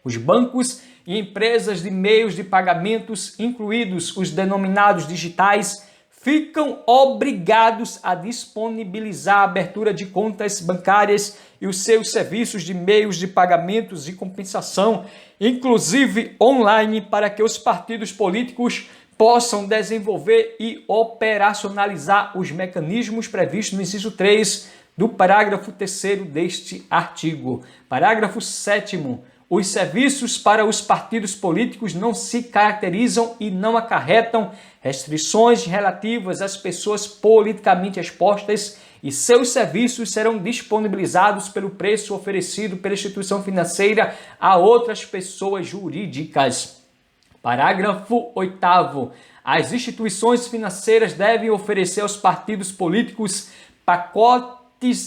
Os bancos e empresas de meios de pagamentos, incluídos os denominados digitais, ficam obrigados a disponibilizar a abertura de contas bancárias e os seus serviços de meios de pagamentos e compensação, inclusive online, para que os partidos políticos possam desenvolver e operacionalizar os mecanismos previstos no inciso 3 do parágrafo 3º deste artigo. Parágrafo 7º. Os serviços para os partidos políticos não se caracterizam e não acarretam restrições relativas às pessoas politicamente expostas e seus serviços serão disponibilizados pelo preço oferecido pela instituição financeira a outras pessoas jurídicas. Parágrafo 8º. As instituições financeiras devem oferecer aos partidos políticos pacotes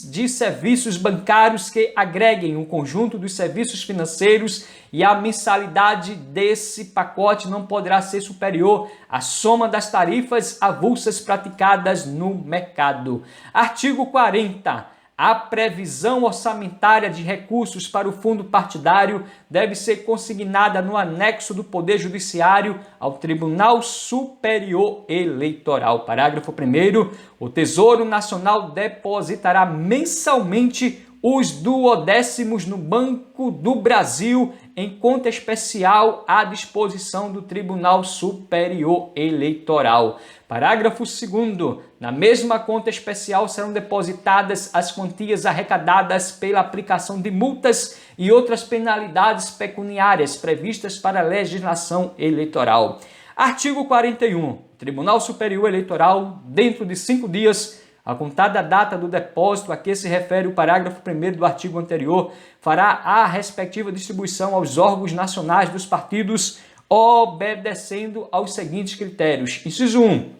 de serviços bancários que agreguem o conjunto dos serviços financeiros e a mensalidade desse pacote não poderá ser superior à soma das tarifas avulsas praticadas no mercado. Artigo 40. A previsão orçamentária de recursos para o fundo partidário deve ser consignada no anexo do Poder Judiciário ao Tribunal Superior Eleitoral. Parágrafo 1º. O Tesouro Nacional depositará mensalmente os duodécimos no Banco do Brasil em conta especial à disposição do Tribunal Superior Eleitoral. Parágrafo 2º. Na mesma conta especial serão depositadas as quantias arrecadadas pela aplicação de multas e outras penalidades pecuniárias previstas para a legislação eleitoral. Artigo 41. O Tribunal Superior Eleitoral, dentro de 5 dias, a contar da data do depósito a que se refere o parágrafo 1º do artigo anterior, fará a respectiva distribuição aos órgãos nacionais dos partidos, obedecendo aos seguintes critérios. Inciso 1.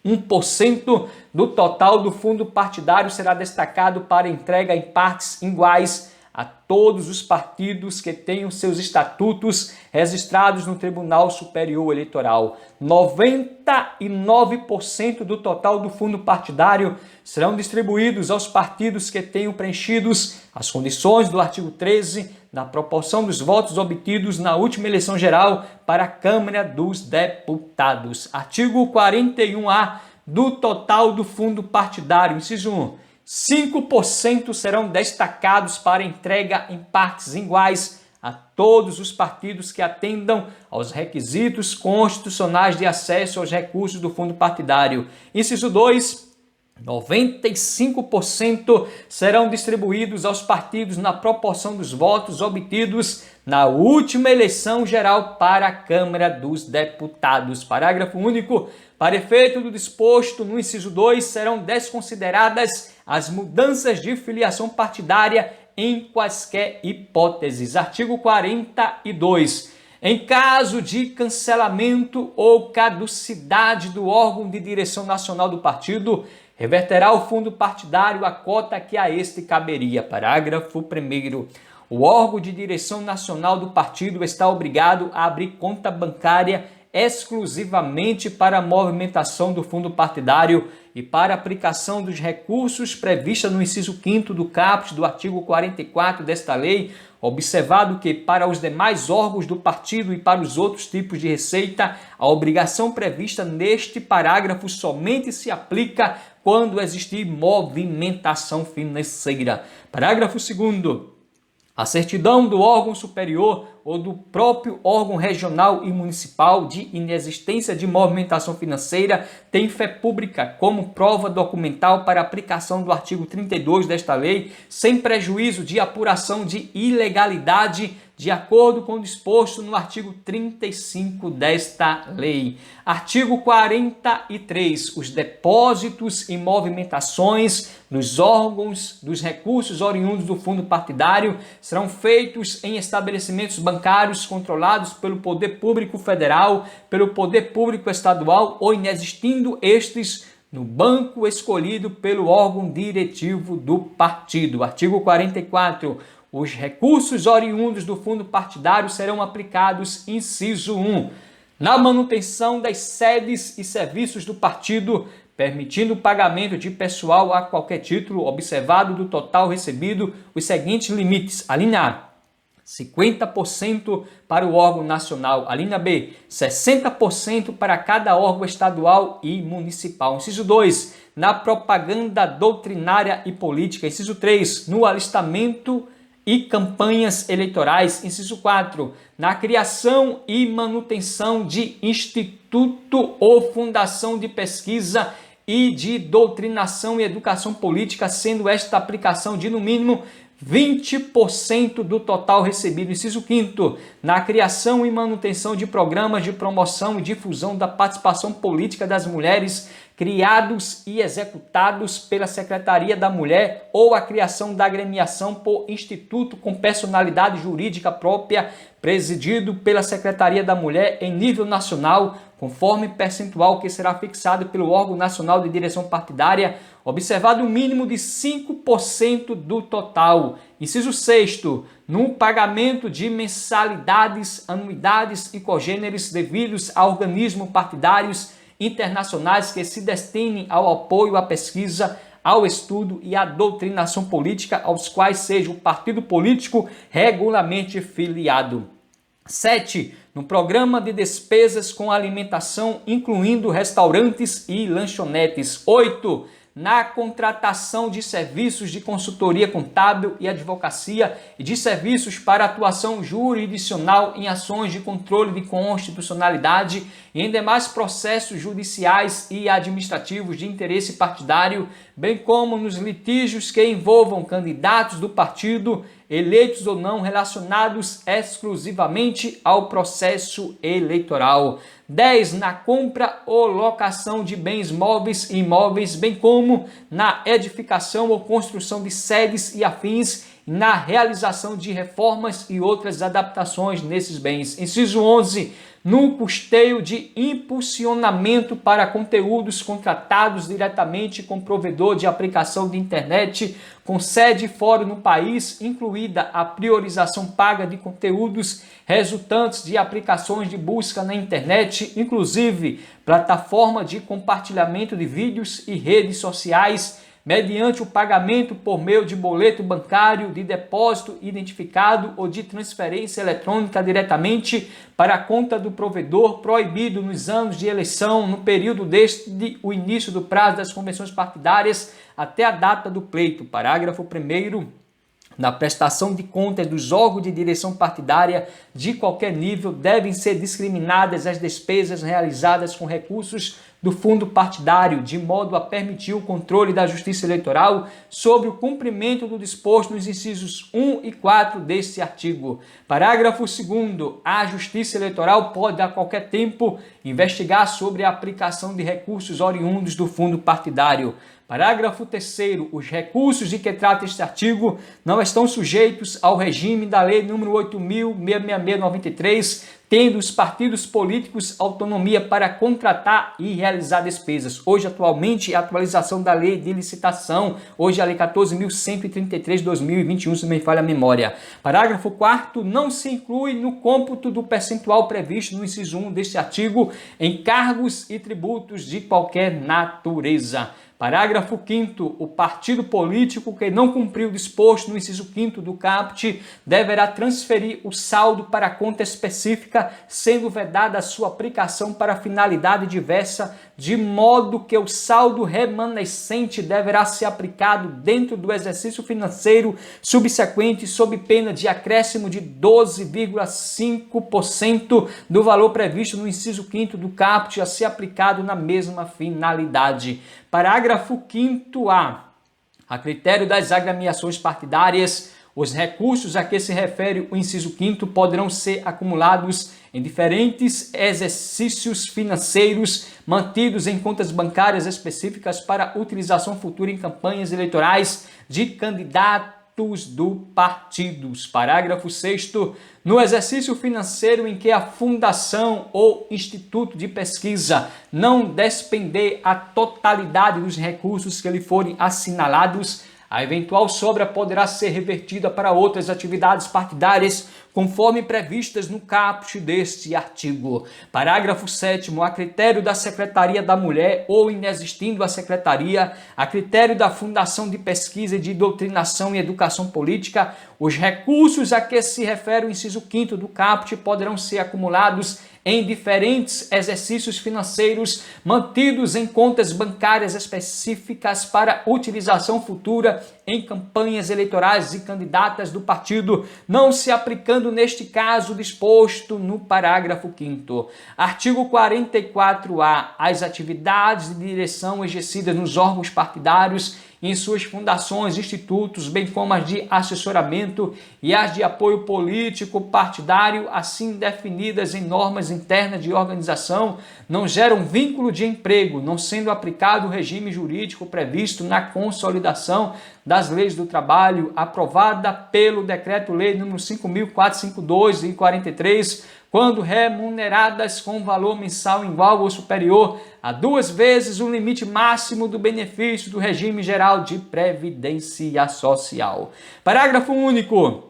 1% do total do fundo partidário será destacado para entrega em partes iguais a todos os partidos que tenham seus estatutos registrados no Tribunal Superior Eleitoral. 99% do total do fundo partidário serão distribuídos aos partidos que tenham preenchidos as condições do artigo 13 da proporção dos votos obtidos na última eleição geral para a Câmara dos Deputados. Artigo 41A. Do total do fundo partidário, inciso 1, 5% serão destacados para entrega em partes iguais a todos os partidos que atendam aos requisitos constitucionais de acesso aos recursos do fundo partidário. Inciso 2. 95% serão distribuídos aos partidos na proporção dos votos obtidos na última eleição geral para a Câmara dos Deputados. Parágrafo único. Para efeito do disposto no inciso 2, serão desconsideradas as mudanças de filiação partidária em quaisquer hipóteses. Artigo 42. Em caso de cancelamento ou caducidade do órgão de direção nacional do partido, reverterá ao fundo partidário a cota que a este caberia. Parágrafo 1º. O órgão de direção nacional do partido está obrigado a abrir conta bancária exclusivamente para a movimentação do fundo partidário e para a aplicação dos recursos prevista no inciso 5º do caput do artigo 44 desta lei, observado que para os demais órgãos do partido e para os outros tipos de receita, a obrigação prevista neste parágrafo somente se aplica quando existir movimentação financeira. Parágrafo 2º. A certidão do órgão superior ou do próprio órgão regional e municipal de inexistência de movimentação financeira tem fé pública como prova documental para aplicação do artigo 32 desta lei, sem prejuízo de apuração de ilegalidade, de acordo com o disposto no artigo 35 desta lei. Artigo 43. Os depósitos e movimentações nos órgãos dos recursos oriundos do fundo partidário serão feitos em estabelecimentos bancários controlados pelo Poder Público Federal, pelo Poder Público Estadual ou inexistindo estes no banco escolhido pelo órgão diretivo do partido. Artigo 44. Os recursos oriundos do fundo partidário serão aplicados, inciso 1, na manutenção das sedes e serviços do partido, permitindo o pagamento de pessoal a qualquer título, observado do total recebido os seguintes limites. Alínea A, 50% para o órgão nacional. Alínea B, 60% para cada órgão estadual e municipal. Inciso 2, na propaganda doutrinária e política. Inciso 3, no alistamento e campanhas eleitorais. Inciso 4, na criação e manutenção de instituto ou fundação de pesquisa e de doutrinação e educação política, sendo esta aplicação de no mínimo 20% do total recebido. Inciso 5º, na criação e manutenção de programas de promoção e difusão da participação política das mulheres, criados e executados pela Secretaria da Mulher, ou a criação da agremiação por instituto com personalidade jurídica própria, presidido pela Secretaria da Mulher em nível nacional, conforme percentual que será fixado pelo órgão nacional de direção partidária, observado um mínimo de 5% do total. Inciso 6º, no pagamento de mensalidades, anuidades e cogêneres devidos a organismos partidários internacionais que se destinem ao apoio à pesquisa, ao estudo e à doutrinação política, aos quais seja o partido político regularmente filiado. 7. No programa de despesas com alimentação, incluindo restaurantes e lanchonetes. 8. Na contratação de serviços de consultoria contábil e advocacia e de serviços para atuação jurisdicional em ações de controle de constitucionalidade e em demais processos judiciais e administrativos de interesse partidário, bem como nos litígios que envolvam candidatos do partido, eleitos ou não, relacionados exclusivamente ao processo eleitoral. 10. Na compra ou locação de bens móveis e imóveis, bem como na edificação ou construção de sedes e afins, e na realização de reformas e outras adaptações nesses bens. Inciso 11. No custeio de impulsionamento para conteúdos contratados diretamente com provedor de aplicação de internet com sede fora no país, incluída a priorização paga de conteúdos resultantes de aplicações de busca na internet, inclusive plataforma de compartilhamento de vídeos e redes sociais, mediante o pagamento por meio de boleto bancário, de depósito identificado ou de transferência eletrônica diretamente para a conta do provedor, proibido nos anos de eleição, no período desde o início do prazo das convenções partidárias até a data do pleito. Parágrafo 1º. Na prestação de contas dos órgãos de direção partidária de qualquer nível, devem ser discriminadas as despesas realizadas com recursos do fundo partidário, de modo a permitir o controle da Justiça Eleitoral sobre o cumprimento do disposto nos incisos 1 e 4 deste artigo. Parágrafo 2º. A Justiça Eleitoral pode, a qualquer tempo, investigar sobre a aplicação de recursos oriundos do fundo partidário. Parágrafo 3º. Os recursos de que trata este artigo não estão sujeitos ao regime da Lei nº 8.666/93, tendo os partidos políticos autonomia para contratar e realizar despesas. Hoje, atualmente, a atualização da Lei de Licitação, hoje a Lei 14.133/2021, se não me falha a memória. Parágrafo 4º. Não se inclui no cômputo do percentual previsto no inciso 1 deste artigo encargos e tributos de qualquer natureza. Parágrafo 5º. O partido político que não cumpriu o disposto no inciso 5º do caput deverá transferir o saldo para a conta específica, sendo vedada a sua aplicação para finalidade diversa, de modo que o saldo remanescente deverá ser aplicado dentro do exercício financeiro subsequente, sob pena de acréscimo de 12,5% do valor previsto no inciso 5º do caput a ser aplicado na mesma finalidade. Parágrafo 5º-A. A critério das agremiações partidárias, os recursos a que se refere o inciso 5º poderão ser acumulados em diferentes exercícios financeiros mantidos em contas bancárias específicas para utilização futura em campanhas eleitorais de candidatos do partidos. Parágrafo 6º. No exercício financeiro em que a fundação ou instituto de pesquisa não despender a totalidade dos recursos que lhe forem assinalados, a eventual sobra poderá ser revertida para outras atividades partidárias, conforme previstas no caput deste artigo. Parágrafo 7º. A critério da Secretaria da Mulher ou inexistindo a Secretaria, a critério da Fundação de Pesquisa e de Doutrinação e Educação Política, os recursos a que se refere o inciso 5º do caput poderão ser acumulados em diferentes exercícios financeiros mantidos em contas bancárias específicas para utilização futura em campanhas eleitorais e candidatas do partido, não se aplicando neste caso disposto no parágrafo 5º. Artigo 44-A. As atividades de direção exercidas nos órgãos partidários em suas fundações, institutos, bem como as de assessoramento e as de apoio político partidário, assim definidas em normas internas de organização, não geram vínculo de emprego, não sendo aplicado o regime jurídico previsto na consolidação das leis do trabalho, aprovada pelo Decreto-Lei nº 5.452 de 43, quando remuneradas com valor mensal igual ou superior a 2 vezes o limite máximo do benefício do regime geral de previdência social. Parágrafo único.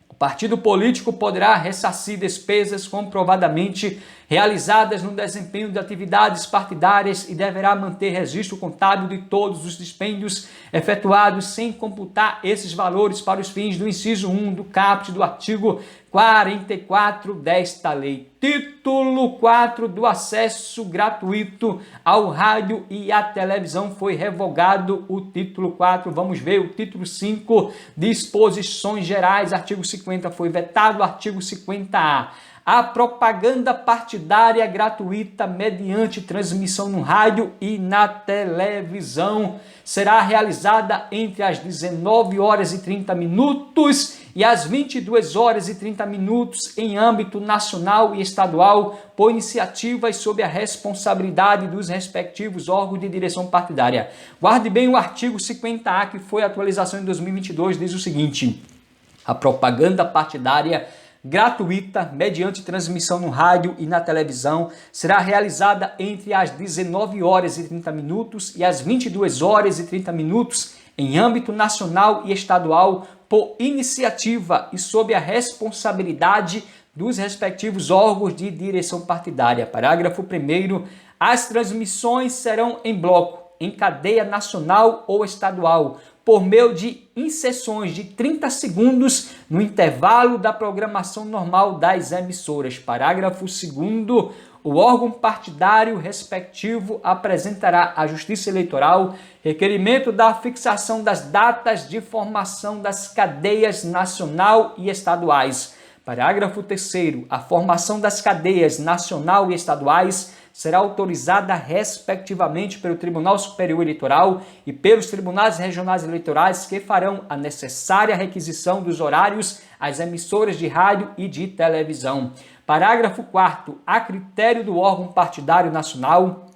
O partido político poderá ressarcir despesas comprovadamente realizadas no desempenho de atividades partidárias e deverá manter registro contábil de todos os dispêndios efetuados sem computar esses valores para os fins do inciso 1 do caput do artigo 44 desta lei. Título 4 do acesso gratuito ao rádio e à televisão foi revogado o título 4. Vamos ver o título 5, disposições gerais, artigo 50 foi vetado, artigo 50A. A propaganda partidária gratuita mediante transmissão no rádio e na televisão será realizada entre as 19h30 e as 22h30 em âmbito nacional e estadual, por iniciativas sob a responsabilidade dos respectivos órgãos de direção partidária. Guarde bem o artigo 50A, que foi a atualização em 2022, diz o seguinte: a propaganda partidária gratuita, mediante transmissão no rádio e na televisão, será realizada entre as 19h30 e as 22h30 em âmbito nacional e estadual, por iniciativa e sob a responsabilidade dos respectivos órgãos de direção partidária. Parágrafo 1º. As transmissões serão em bloco, em cadeia nacional ou estadual, por meio de inserções de 30 segundos no intervalo da programação normal das emissoras. Parágrafo 2º. O órgão partidário respectivo apresentará à Justiça Eleitoral requerimento da fixação das datas de formação das cadeias nacional e estaduais. Parágrafo 3º. A formação das cadeias nacional e estaduais será autorizada respectivamente pelo Tribunal Superior Eleitoral e pelos Tribunais Regionais Eleitorais, que farão a necessária requisição dos horários às emissoras de rádio e de televisão. Parágrafo 4º. A critério do órgão partidário nacional,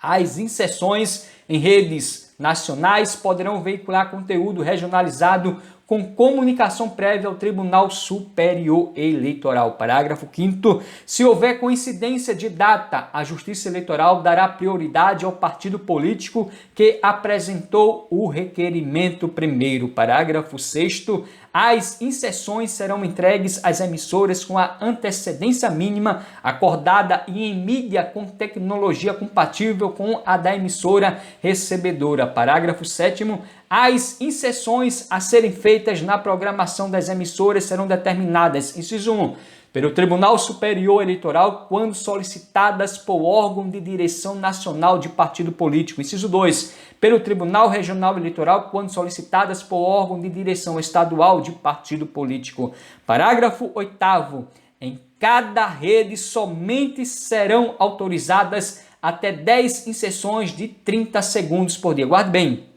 as inserções em redes nacionais poderão veicular conteúdo regionalizado com comunicação prévia ao Tribunal Superior Eleitoral. Parágrafo 5º. Se houver coincidência de data, a Justiça Eleitoral dará prioridade ao partido político que apresentou o requerimento primeiro. Parágrafo 6º. As inserções serão entregues às emissoras com a antecedência mínima acordada e em mídia com tecnologia compatível com a da emissora recebedora. Parágrafo 7º. As inserções a serem feitas na programação das emissoras serão determinadas, inciso 1, pelo Tribunal Superior Eleitoral quando solicitadas por órgão de direção nacional de partido político. Inciso 2, pelo Tribunal Regional Eleitoral quando solicitadas por órgão de direção estadual de partido político. Parágrafo 8º. Em cada rede somente serão autorizadas até 10 inserções de 30 segundos por dia. Guarde bem.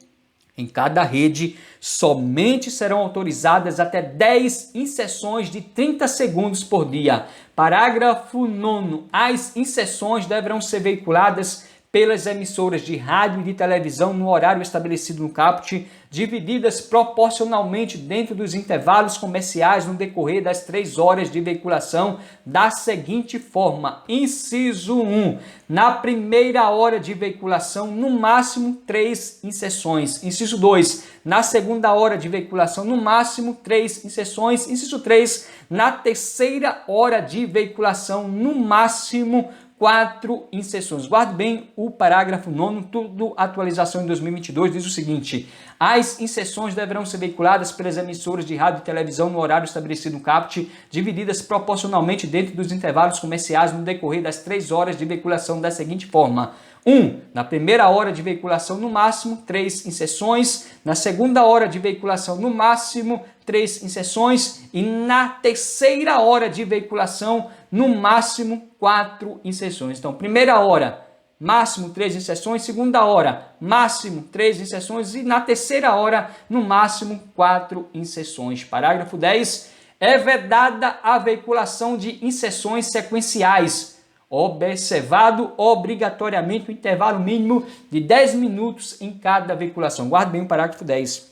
Em cada rede, somente serão autorizadas até 10 inserções de 30 segundos por dia. Parágrafo 9º. As inserções deverão ser veiculadas pelas emissoras de rádio e de televisão no horário estabelecido no caput, divididas proporcionalmente dentro dos intervalos comerciais no decorrer das 3 horas de veiculação da seguinte forma. Inciso 1. Na primeira hora de veiculação, no máximo 3 inserções. Inciso 2. Na segunda hora de veiculação, no máximo 3 inserções. Inciso 3. Na terceira hora de veiculação, no máximo 4 inserções. Guarde bem o parágrafo 9º, tudo atualização em 2022, diz o seguinte: as inserções deverão ser veiculadas pelas emissoras de rádio e televisão no horário estabelecido no caput, divididas proporcionalmente dentro dos intervalos comerciais no decorrer das 3 horas de veiculação da seguinte forma. 1. Na primeira hora de veiculação, no máximo 3 inserções. Na segunda hora de veiculação, no máximo 3 inserções. E na terceira hora de veiculação, no máximo 4 inserções. Então, primeira hora, máximo 3 inserções. Segunda hora, máximo 3 inserções. E na terceira hora, no máximo 4 inserções. Parágrafo 10. É vedada a veiculação de inserções sequenciais, observado obrigatoriamente o intervalo mínimo de 10 minutos em cada veiculação. Guarde bem o parágrafo 10.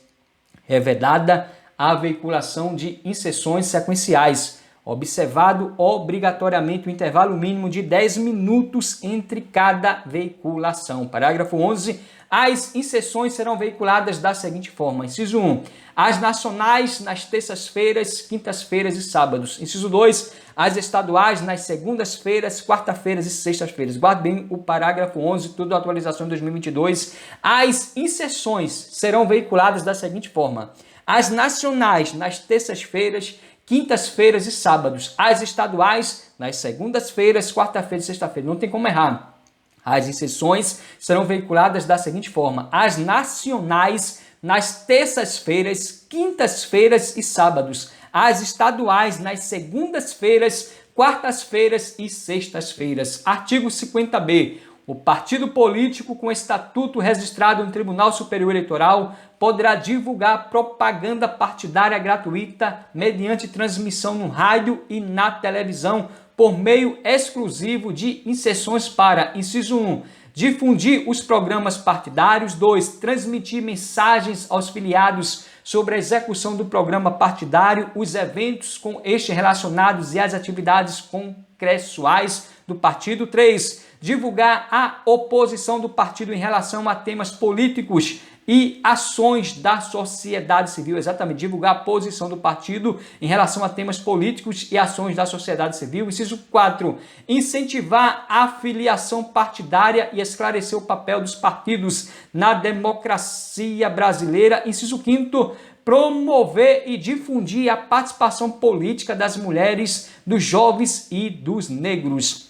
É vedada a veiculação de inserções sequenciais, observado obrigatoriamente o intervalo mínimo de 10 minutos entre cada veiculação. Parágrafo 11. As inserções serão veiculadas da seguinte forma. Inciso 1. As nacionais nas terças-feiras, quintas-feiras e sábados. Inciso 2. As estaduais nas segundas-feiras, quarta-feiras e sextas-feiras. Guarde bem o parágrafo 11, tudo atualização de 2022. As inserções serão veiculadas da seguinte forma. As nacionais nas terças-feiras, quintas-feiras e sábados. As estaduais nas segundas-feiras, quarta-feira e sexta-feira. Não tem como errar. As inserções serão veiculadas da seguinte forma. As nacionais nas terças-feiras, quintas-feiras e sábados. As estaduais nas segundas-feiras, quartas-feiras e sextas-feiras. Artigo 50b. O partido político com estatuto registrado no Tribunal Superior Eleitoral poderá divulgar propaganda partidária gratuita mediante transmissão no rádio e na televisão por meio exclusivo de inserções para, inciso 1, difundir os programas partidários. 2. Transmitir mensagens aos filiados sobre a execução do programa partidário, os eventos com este relacionados e as atividades congressuais do partido. 3. Divulgar a oposição do partido em relação a temas políticos e ações da sociedade civil, exatamente, divulgar a posição do partido em relação a temas políticos e ações da sociedade civil. Inciso 4, incentivar a filiação partidária e esclarecer o papel dos partidos na democracia brasileira. Inciso 5, promover e difundir a participação política das mulheres, dos jovens e dos negros.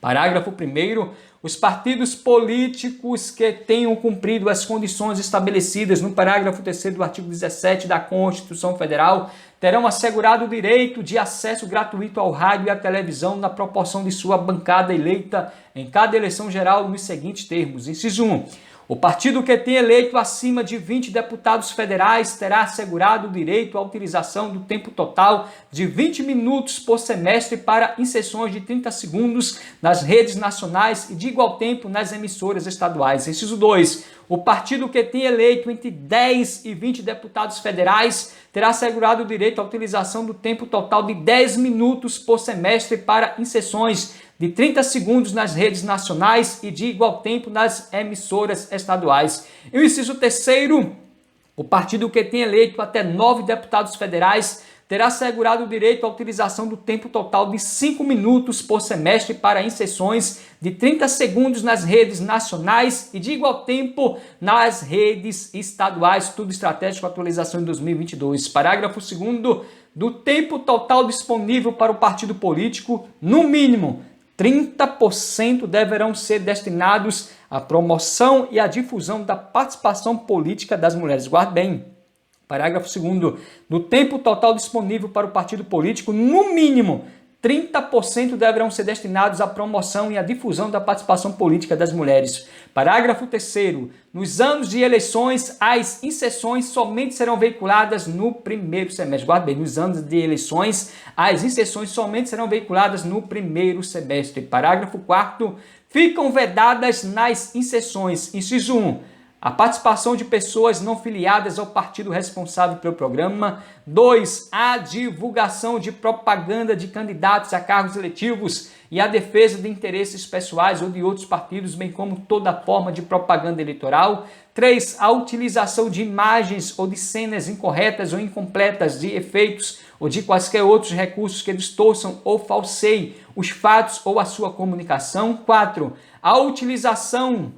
Parágrafo 1º. Os partidos políticos que tenham cumprido as condições estabelecidas no parágrafo 3º do artigo 17 da Constituição Federal terão assegurado o direito de acesso gratuito ao rádio e à televisão na proporção de sua bancada eleita em cada eleição geral nos seguintes termos. Inciso 1. O partido que tem eleito acima de 20 deputados federais terá assegurado o direito à utilização do tempo total de 20 minutos por semestre para inserções de 30 segundos nas redes nacionais e de igual tempo nas emissoras estaduais. Inciso 2. O partido que tem eleito entre 10 e 20 deputados federais terá assegurado o direito à utilização do tempo total de 10 minutos por semestre para inserções de 30 segundos nas redes nacionais e de igual tempo nas emissoras estaduais. E o inciso 3º, o partido que tem eleito até 9 deputados federais terá assegurado o direito à utilização do tempo total de 5 minutos por semestre para inserções de 30 segundos nas redes nacionais e de igual tempo nas redes estaduais. Tudo estratégico, atualização em 2022. Parágrafo 2º, do tempo total disponível para o partido político, no mínimo 30% deverão ser destinados à promoção e à difusão da participação política das mulheres. Guarde bem. Parágrafo 2º. Do tempo total disponível para o partido político, no mínimo 30% deverão ser destinados à promoção e à difusão da participação política das mulheres. Parágrafo 3º. Nos anos de eleições, as inserções somente serão veiculadas no primeiro semestre. Guarda bem, nos anos de eleições, as inserções somente serão veiculadas no primeiro semestre. Parágrafo 4º. Ficam vedadas nas inserções. Inciso 1. A participação de pessoas não filiadas ao partido responsável pelo programa. 2. A divulgação de propaganda de candidatos a cargos eletivos e a defesa de interesses pessoais ou de outros partidos, bem como toda forma de propaganda eleitoral. 3. A utilização de imagens ou de cenas incorretas ou incompletas, de efeitos ou de quaisquer outros recursos que distorçam ou falseiem os fatos ou a sua comunicação. 4. A utilização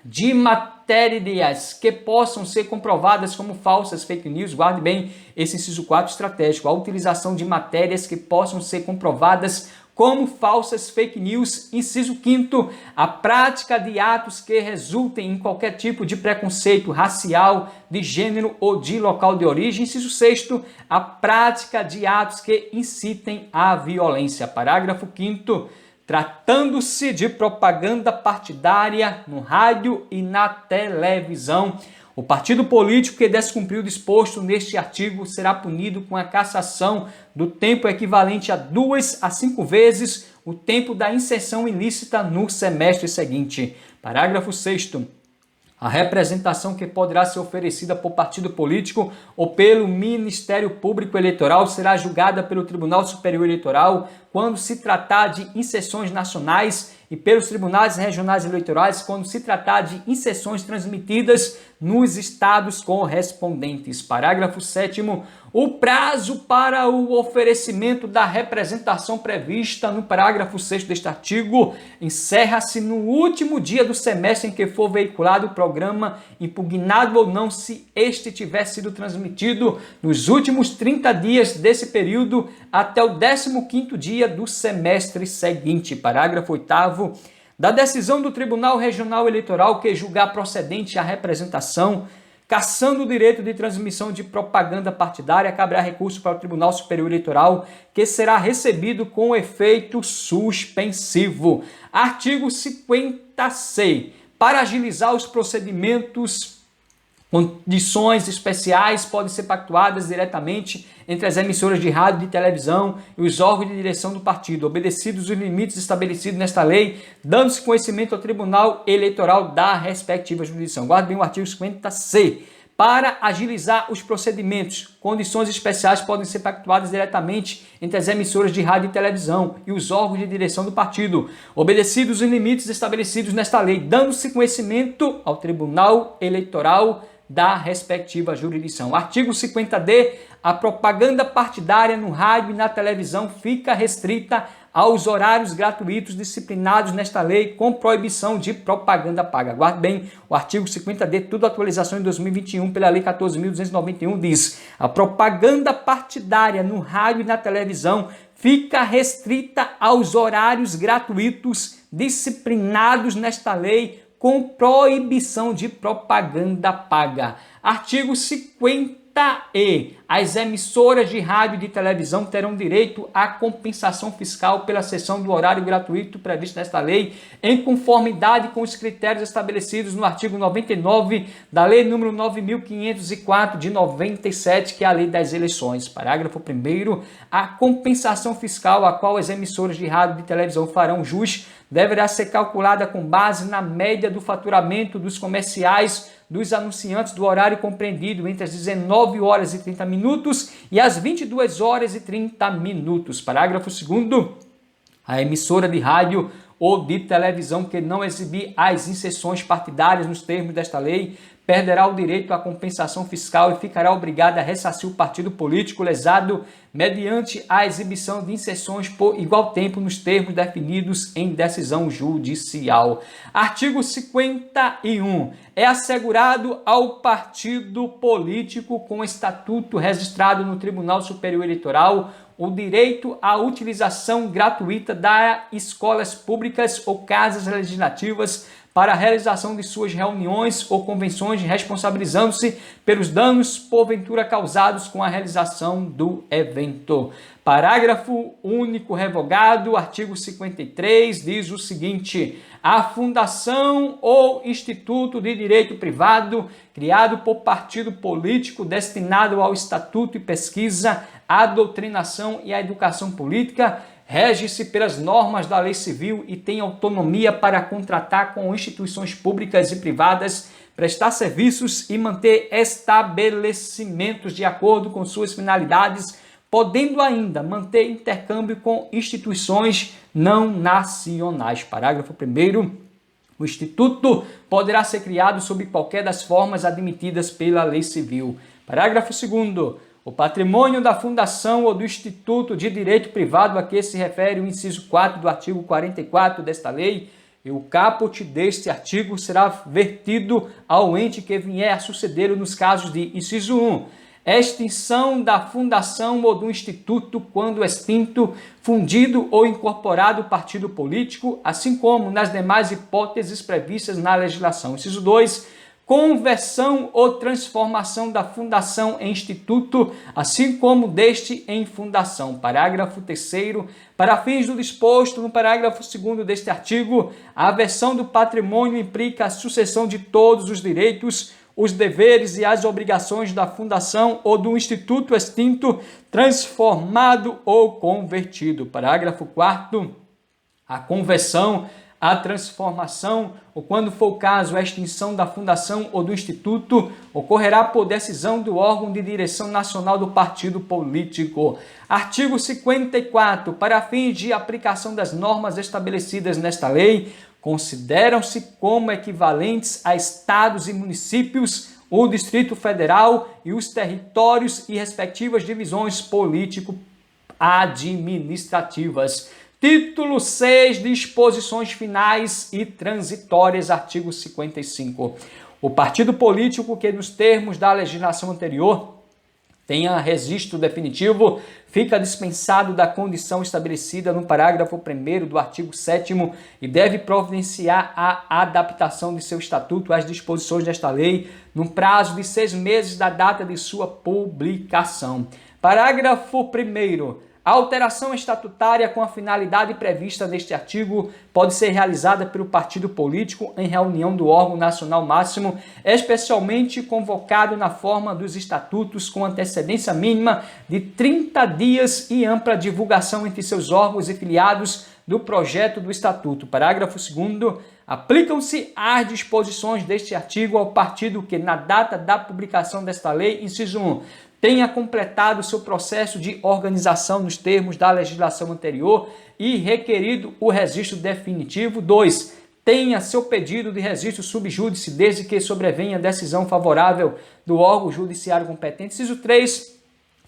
de matérias que possam ser comprovadas como falsas, fake news. Guarde bem esse inciso 4 estratégico. A utilização de matérias que possam ser comprovadas como falsas, fake news. Inciso 5º, a prática de atos que resultem em qualquer tipo de preconceito racial, de gênero ou de local de origem. Inciso 6º, a prática de atos que incitem à violência. Parágrafo 5º, tratando-se de propaganda partidária no rádio e na televisão, o partido político que descumprir o disposto neste artigo será punido com a cassação do tempo equivalente a 2 a 5 vezes o tempo da inserção ilícita no semestre seguinte. Parágrafo 6º. A representação que poderá ser oferecida por partido político ou pelo Ministério Público Eleitoral será julgada pelo Tribunal Superior Eleitoral quando se tratar de inserções nacionais e pelos tribunais regionais eleitorais quando se tratar de inserções transmitidas nos estados correspondentes. Parágrafo 7º. O prazo para o oferecimento da representação prevista no parágrafo 6º deste artigo encerra-se no último dia do semestre em que for veiculado o programa, impugnado ou não, se este tiver sido transmitido nos últimos 30 dias desse período até o 15º dia do semestre seguinte. Parágrafo 8º. Da decisão do Tribunal Regional Eleitoral que julgar procedente a representação, cassando o direito de transmissão de propaganda partidária, caberá recurso para o Tribunal Superior Eleitoral, que será recebido com efeito suspensivo. Artigo 50C. Para agilizar os procedimentos, condições especiais podem ser pactuadas diretamente entre as emissoras de rádio e de televisão e os órgãos de direção do partido, obedecidos os limites estabelecidos nesta lei, dando-se conhecimento ao Tribunal Eleitoral da respectiva jurisdição. Guarde bem o artigo 50C. Para agilizar os procedimentos, condições especiais podem ser pactuadas diretamente entre as emissoras de rádio e televisão e os órgãos de direção do partido, obedecidos os limites estabelecidos nesta lei, dando-se conhecimento ao Tribunal Eleitoral da respectiva jurisdição. Artigo 50D. A propaganda partidária no rádio e na televisão fica restrita aos horários gratuitos disciplinados nesta lei, com proibição de propaganda paga. Guarde bem, o artigo 50D, tudo atualização em 2021 pela Lei 14.291, diz: a propaganda partidária no rádio e na televisão fica restrita aos horários gratuitos disciplinados nesta lei, com proibição de propaganda paga. Artigo 50E. As emissoras de rádio e de televisão terão direito à compensação fiscal pela cessão do horário gratuito previsto nesta lei, em conformidade com os critérios estabelecidos no artigo 99 da Lei nº 9.504 de 97, que é a Lei das Eleições. Parágrafo 1º. A compensação fiscal a qual as emissoras de rádio e de televisão farão jus deverá ser calculada com base na média do faturamento dos comerciais dos anunciantes do horário compreendido entre as 19 horas e 30 minutos e as 22 horas e 30 minutos. Parágrafo 2º. A emissora de rádio ou de televisão que não exibir as inserções partidárias nos termos desta lei perderá o direito à compensação fiscal e ficará obrigada a ressarcir o partido político lesado mediante a exibição de inserções por igual tempo nos termos definidos em decisão judicial. Artigo 51. É assegurado ao partido político com estatuto registrado no Tribunal Superior Eleitoral o direito à utilização gratuita das escolas públicas ou casas legislativas para a realização de suas reuniões ou convenções, responsabilizando-se pelos danos porventura causados com a realização do evento. Parágrafo único revogado, artigo 53, diz o seguinte: a fundação ou instituto de direito privado criado por partido político destinado ao estatuto e pesquisa, à doutrinação e à educação política rege-se pelas normas da lei civil e tem autonomia para contratar com instituições públicas e privadas, prestar serviços e manter estabelecimentos de acordo com suas finalidades, podendo ainda manter intercâmbio com instituições não nacionais. Parágrafo 1º. O Instituto poderá ser criado sob qualquer das formas admitidas pela lei civil. Parágrafo 2º. O patrimônio da fundação ou do instituto de direito privado a que se refere o inciso 4 do artigo 44 desta lei e o caput deste artigo será vertido ao ente que vier a sucedê-lo nos casos de inciso 1. Extinção da fundação ou do instituto quando extinto, fundido ou incorporado partido político, assim como nas demais hipóteses previstas na legislação. Inciso 2. Conversão ou transformação da fundação em instituto, assim como deste em fundação. Parágrafo 3º. Para fins do disposto no parágrafo 2º deste artigo, a versão do patrimônio implica a sucessão de todos os direitos, os deveres e as obrigações da fundação ou do instituto extinto, transformado ou convertido. Parágrafo 4º. A conversão, a transformação, ou quando for o caso, a extinção da fundação ou do instituto, ocorrerá por decisão do órgão de direção nacional do partido político. Artigo 54. Para fins de aplicação das normas estabelecidas nesta lei, consideram-se como equivalentes a estados e municípios, o Distrito Federal e os territórios e respectivas divisões político-administrativas. Título 6, disposições finais e transitórias, artigo 55. O partido político que, nos termos da legislação anterior, tenha registro definitivo, fica dispensado da condição estabelecida no parágrafo 1º do artigo 7º e deve providenciar a adaptação de seu estatuto às disposições desta lei no prazo de 6 meses da data de sua publicação. Parágrafo 1º. A alteração estatutária com a finalidade prevista neste artigo pode ser realizada pelo partido político em reunião do órgão nacional máximo, especialmente convocado na forma dos estatutos com antecedência mínima de 30 dias e ampla divulgação entre seus órgãos e filiados do projeto do Estatuto. Parágrafo 2º. Aplicam-se as disposições deste artigo ao partido que, na data da publicação desta lei, inciso 1, tenha completado seu processo de organização nos termos da legislação anterior e requerido o registro definitivo. 2. Tenha seu pedido de registro subjúdice desde que sobrevenha decisão favorável do órgão judiciário competente. Inciso 3.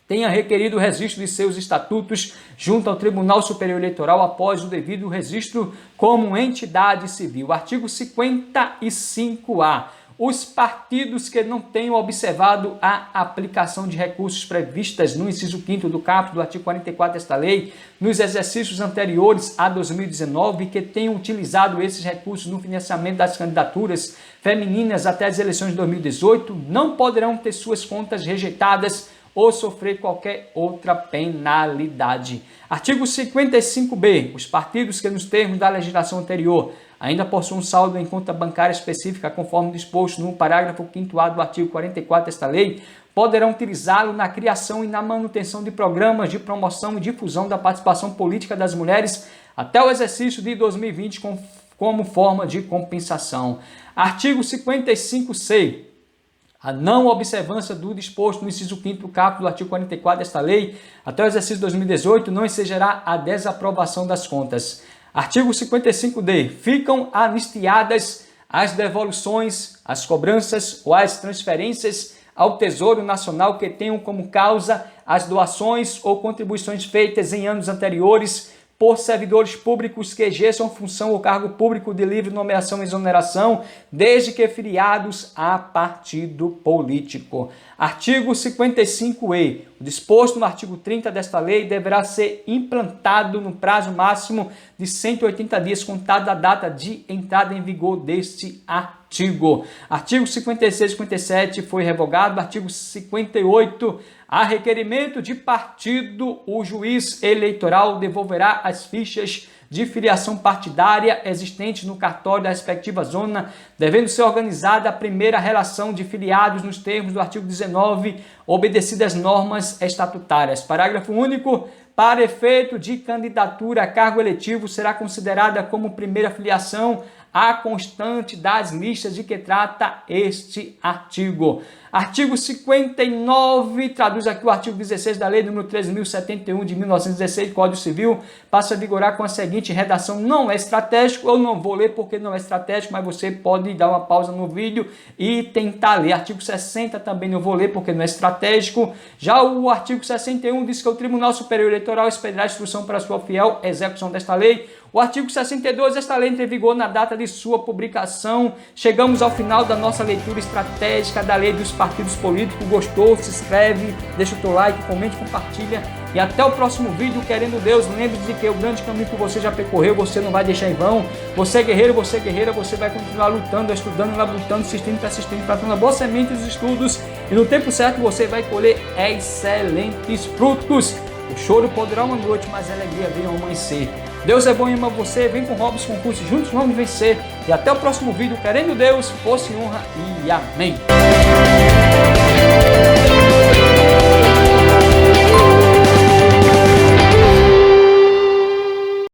Tenha requerido o registro de seus estatutos junto ao Tribunal Superior Eleitoral após o devido registro como entidade civil. Artigo 55A. Os partidos que não tenham observado a aplicação de recursos previstas no inciso 5º do caput do artigo 44 desta lei, nos exercícios anteriores a 2019, que tenham utilizado esses recursos no financiamento das candidaturas femininas até as eleições de 2018, não poderão ter suas contas rejeitadas ou sofrer qualquer outra penalidade. Artigo 55B. Os partidos que, nos termos da legislação anterior, ainda possuem um saldo em conta bancária específica, conforme disposto no parágrafo 5º-A do artigo 44 desta lei, poderão utilizá-lo na criação e na manutenção de programas de promoção e difusão da participação política das mulheres até o exercício de 2020 como forma de compensação. Artigo 55C. A não observância do disposto no inciso 5º do caput do artigo 44 desta lei até o exercício de 2018 não ensejará a desaprovação das contas. Artigo 55D. Ficam anistiadas as devoluções, as cobranças ou as transferências ao Tesouro Nacional que tenham como causa as doações ou contribuições feitas em anos anteriores por servidores públicos que exerçam função ou cargo público de livre nomeação e exoneração, desde que filiados a partido político. Artigo 55E. O disposto no artigo 30 desta lei deverá ser implantado no prazo máximo de 180 dias, contado da data de entrada em vigor deste artigo. Artigo 56 e 57 foi revogado. Artigo 58. A requerimento de partido, o juiz eleitoral devolverá as fichas de filiação partidária existentes no cartório da respectiva zona, devendo ser organizada a primeira relação de filiados nos termos do artigo 19, obedecidas normas estatutárias. Parágrafo único. Para efeito de candidatura a cargo eletivo, será considerada como primeira filiação a constante das listas de que trata este artigo. Artigo 59, traduz aqui o artigo 16 da Lei nº 13.071 de 1916, Código Civil, passa a vigorar com a seguinte redação: não é estratégico. Eu não vou ler porque não é estratégico, mas você pode dar uma pausa no vídeo e tentar ler. Artigo 60 também não vou ler porque não é estratégico. Já o artigo 61 diz que o Tribunal Superior Eleitoral expedirá instrução para sua fiel execução desta lei. O artigo 62, esta lei entra em vigor na data de sua publicação. Chegamos ao final da nossa leitura estratégica da lei dos partidos políticos. Gostou? Se inscreve, deixa o teu like, comente, compartilha. E até o próximo vídeo, querendo Deus. Lembre-se de que o grande caminho que você já percorreu, você não vai deixar em vão. Você é guerreiro, você é guerreira, você vai continuar lutando, estudando, labutando, assistindo, plantando uma boa semente dos estudos. E no tempo certo você vai colher excelentes frutos. O choro poderá uma noite, mas a alegria vem ao amanhecer. Deus é bom e ama você. Vem com Robson Concurso, juntos vamos vencer. E até o próximo vídeo, querendo Deus, força e honra e amém.